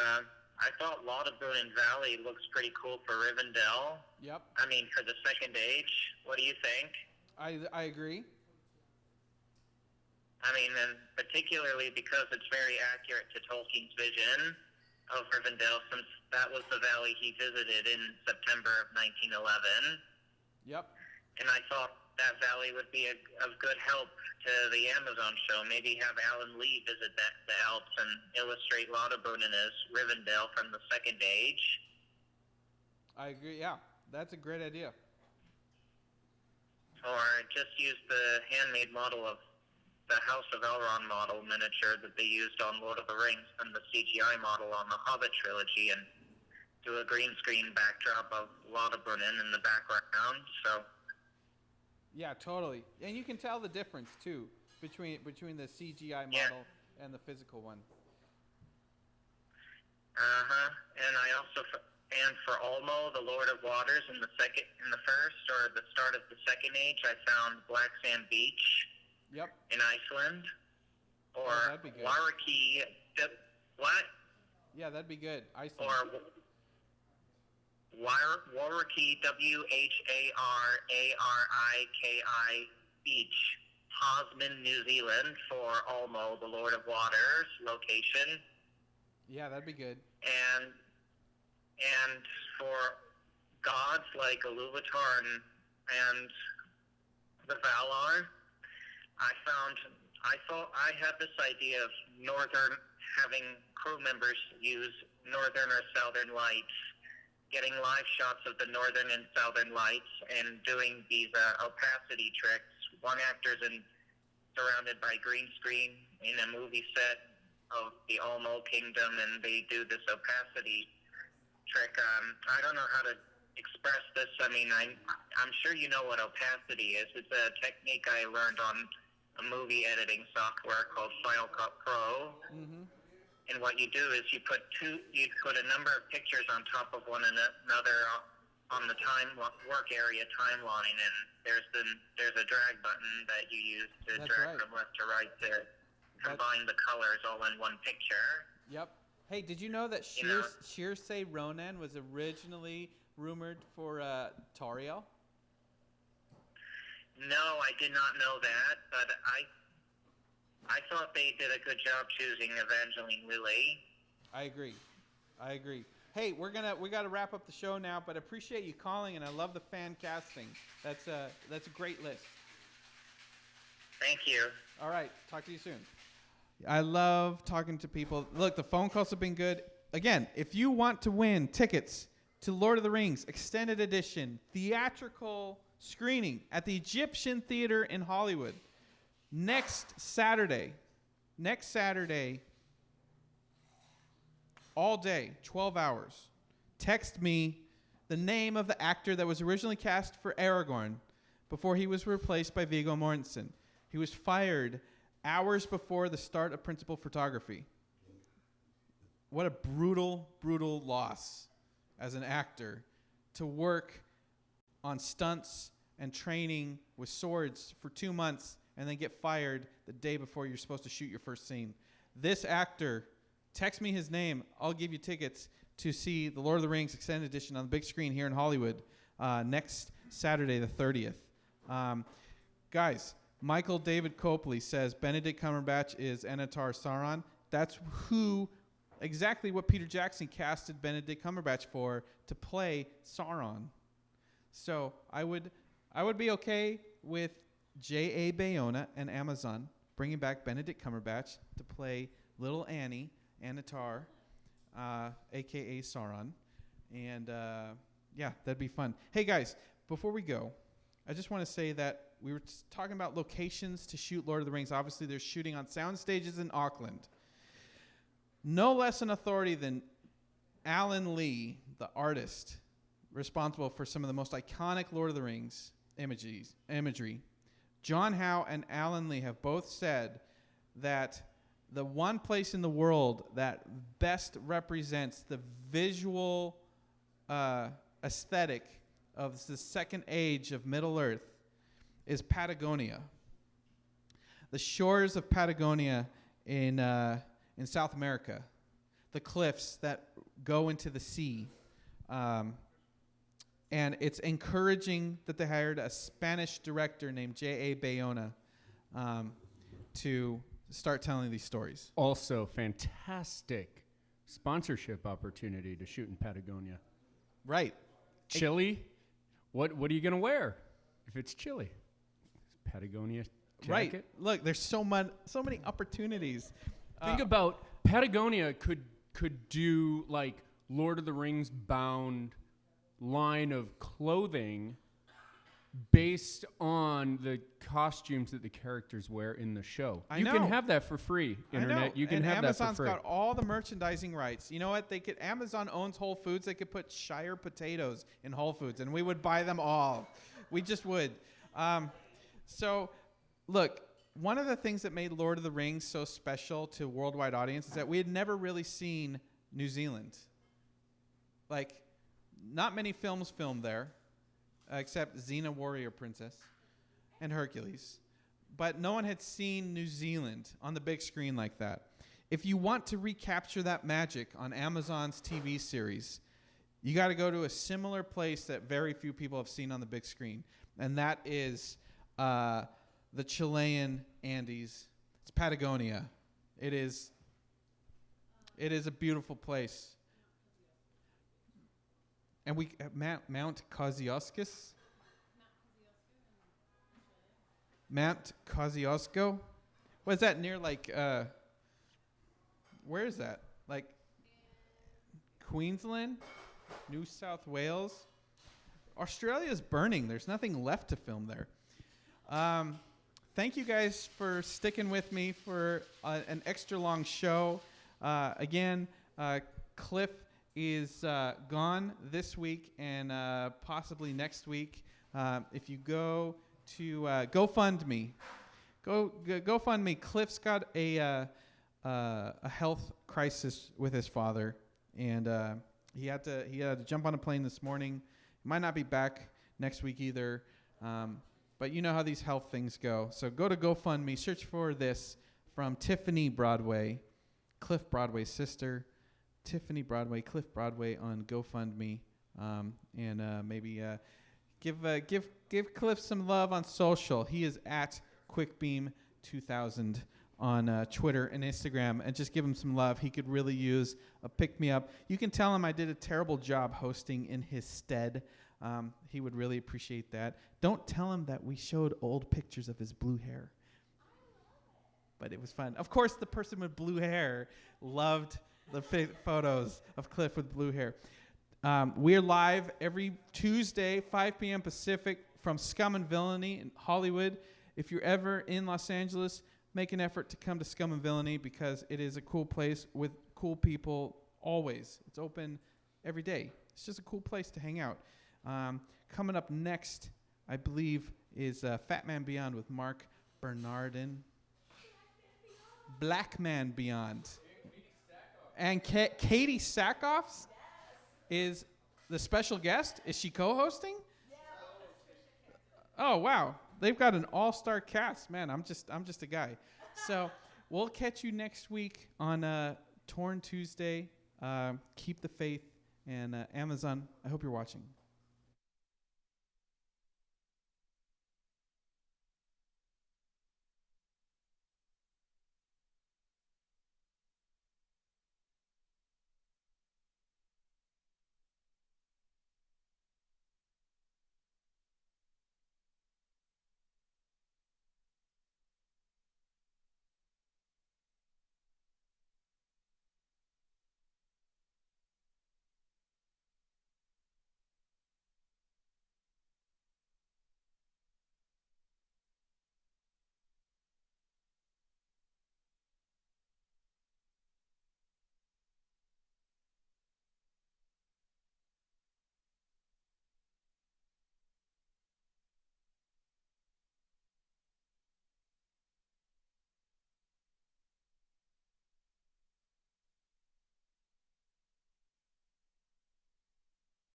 Speaker 6: I thought Lauterbrunnen Valley looks pretty cool for Rivendell.
Speaker 1: Yep.
Speaker 6: I mean, for the second age. What do you think?
Speaker 1: I agree.
Speaker 6: I mean, and particularly because it's very accurate to Tolkien's vision of Rivendell, since that was the valley he visited in September of 1911.
Speaker 1: Yep.
Speaker 6: And I thought that valley would be of good help to the Amazon show. Maybe have Alan Lee visit the Alps and illustrate Lauterbrunnen as Rivendell from the second age.
Speaker 1: I agree. Yeah, that's a great idea.
Speaker 6: Or just use the handmade model of the House of Elrond model miniature that they used on Lord of the Rings and the CGI model on the Hobbit trilogy, and do a green screen backdrop of Lauterbrunnen in the background. So.
Speaker 1: Yeah, totally. And you can tell the difference too between the CGI model and the physical one.
Speaker 6: And I also for Ulmo, the Lord of Waters, in the first or the start of the second age, I found Black Sand Beach.
Speaker 1: Yep.
Speaker 6: In Iceland, or
Speaker 1: that'd be good.
Speaker 6: Wariki. What?
Speaker 1: Yeah, that'd be good. Iceland.
Speaker 6: Or Wariki, Warariki Beach, Tasman, New Zealand, for Ulmo, the Lord of Waters location.
Speaker 1: Yeah, that'd be good.
Speaker 6: And for gods like Iluvatar and the Valar, I thought I had this idea of having crew members use northern or southern lights, getting live shots of the northern and southern lights, and doing these opacity tricks. One actor's surrounded by green screen in a movie set of the Ulmo Kingdom, and they do this opacity trick. I don't know how to express this. I mean, I'm sure you know what opacity is. It's a technique I learned on a movie editing software called Final Cut Pro. Mm-hmm. And what you do is you put a number of pictures on top of one another on the work area timeline, and there's a drag button that you use to drag from left to right to combine the colors all in one picture.
Speaker 1: Yep. Hey, did you know that Saoirse Ronan was originally rumored for Tauriel?
Speaker 6: No, I did not know that, but I thought they did a good job choosing Evangeline Lilly.
Speaker 1: I agree. Hey, we got to wrap up the show now, but I appreciate you calling, and I love the fan casting. That's a great list.
Speaker 6: Thank you.
Speaker 1: All right, talk to you soon. I love talking to people. Look, the phone calls have been good. Again, if you want to win tickets to Lord of the Rings Extended Edition theatrical screening at the Egyptian Theater in Hollywood next Saturday, all day, 12 hours, text me the name of the actor that was originally cast for Aragorn before he was replaced by Viggo Mortensen. He was fired hours before the start of principal photography. What a brutal, brutal loss as an actor to work on stunts and training with swords for 2 months and then get fired the day before you're supposed to shoot your first scene. This actor, text me his name. I'll give you tickets to see the Lord of the Rings Extended Edition on the big screen here in Hollywood next Saturday, the 30th. Guys, Michael David Copley says Benedict Cumberbatch is Anatar Sauron. That's exactly what Peter Jackson casted Benedict Cumberbatch for, to play Sauron. So I would be okay with J.A. Bayona and Amazon bringing back Benedict Cumberbatch to play Little Annie, Anatar, a.k.a. Sauron. And, yeah, that'd be fun. Hey, guys, before we go, I just want to say that we were talking about locations to shoot Lord of the Rings. Obviously, they're shooting on sound stages in Auckland. No less an authority than Alan Lee, the artist responsible for some of the most iconic Lord of the Rings imagery. John Howe and Alan Lee have both said that the one place in the world that best represents the visual aesthetic of the second age of Middle Earth is Patagonia. The shores of Patagonia in South America, the cliffs that go into the sea. And it's encouraging that they hired a Spanish director named J.A. Bayona to start telling these stories.
Speaker 2: Also, fantastic sponsorship opportunity to shoot in Patagonia.
Speaker 1: Right.
Speaker 2: Chili? What are you going to wear if it's chilly? Patagonia jacket?
Speaker 1: Right. Look, there's so many opportunities.
Speaker 2: Think about Patagonia could do like Lord of the Rings bound line of clothing based on the costumes that the characters wear in the show.
Speaker 1: I
Speaker 2: you
Speaker 1: know.
Speaker 2: can have that for free, Internet. You can have
Speaker 1: Amazon's
Speaker 2: that for free.
Speaker 1: got all the merchandising rights. You know what? Amazon owns Whole Foods. They could put Shire potatoes in Whole Foods, and we would buy them all. We just would. So, look, one of the things that made Lord of the Rings so special to a worldwide audience is that we had never really seen New Zealand. Like, not many films filmed there, except Xena Warrior Princess and Hercules. But no one had seen New Zealand on the big screen like that. If you want to recapture that magic on Amazon's TV series, you got to go to a similar place that very few people have seen on the big screen, and that is the Chilean Andes. It's Patagonia. It is a beautiful place. And we Mount Kosciuszko. Mount Kosciuszko. What is that near? Like, where is that? Like, Queensland, New South Wales. Australia's burning. There's nothing left to film there. Thank you guys for sticking with me for an extra long show. Again, Cliff is gone this week and possibly next week. If you go to GoFundMe, GoFundMe. Cliff's got a health crisis with his father, and he had to jump on a plane this morning. He might not be back next week either. But you know how these health things go. So go to GoFundMe, search for this from Tiffany Broadway, Cliff Broadway's sister. Tiffany Broadway, Cliff Broadway on GoFundMe, and maybe give Cliff some love on social. He is at QuickBeam2000 on Twitter and Instagram, and just give him some love. He could really use a pick-me-up. You can tell him I did a terrible job hosting in his stead. He would really appreciate that. Don't tell him that we showed old pictures of his blue hair. But it was fun. Of course, the person with blue hair loved the photos of Cliff with blue hair. We're live every Tuesday, 5 p.m. Pacific, from Scum and Villainy in Hollywood. If you're ever in Los Angeles, make an effort to come to Scum and Villainy because it is a cool place with cool people always. It's open every day. It's just a cool place to hang out. Coming up next, I believe, is Fat Man Beyond with Mark Bernardin. Black Man Beyond. And Katie Sackhoff is the special guest. Is she co-hosting? Oh, wow. They've got an all-star cast. Man, I'm just a guy. So we'll catch you next week on Torn Tuesday. Keep the faith. And Amazon, I hope you're watching.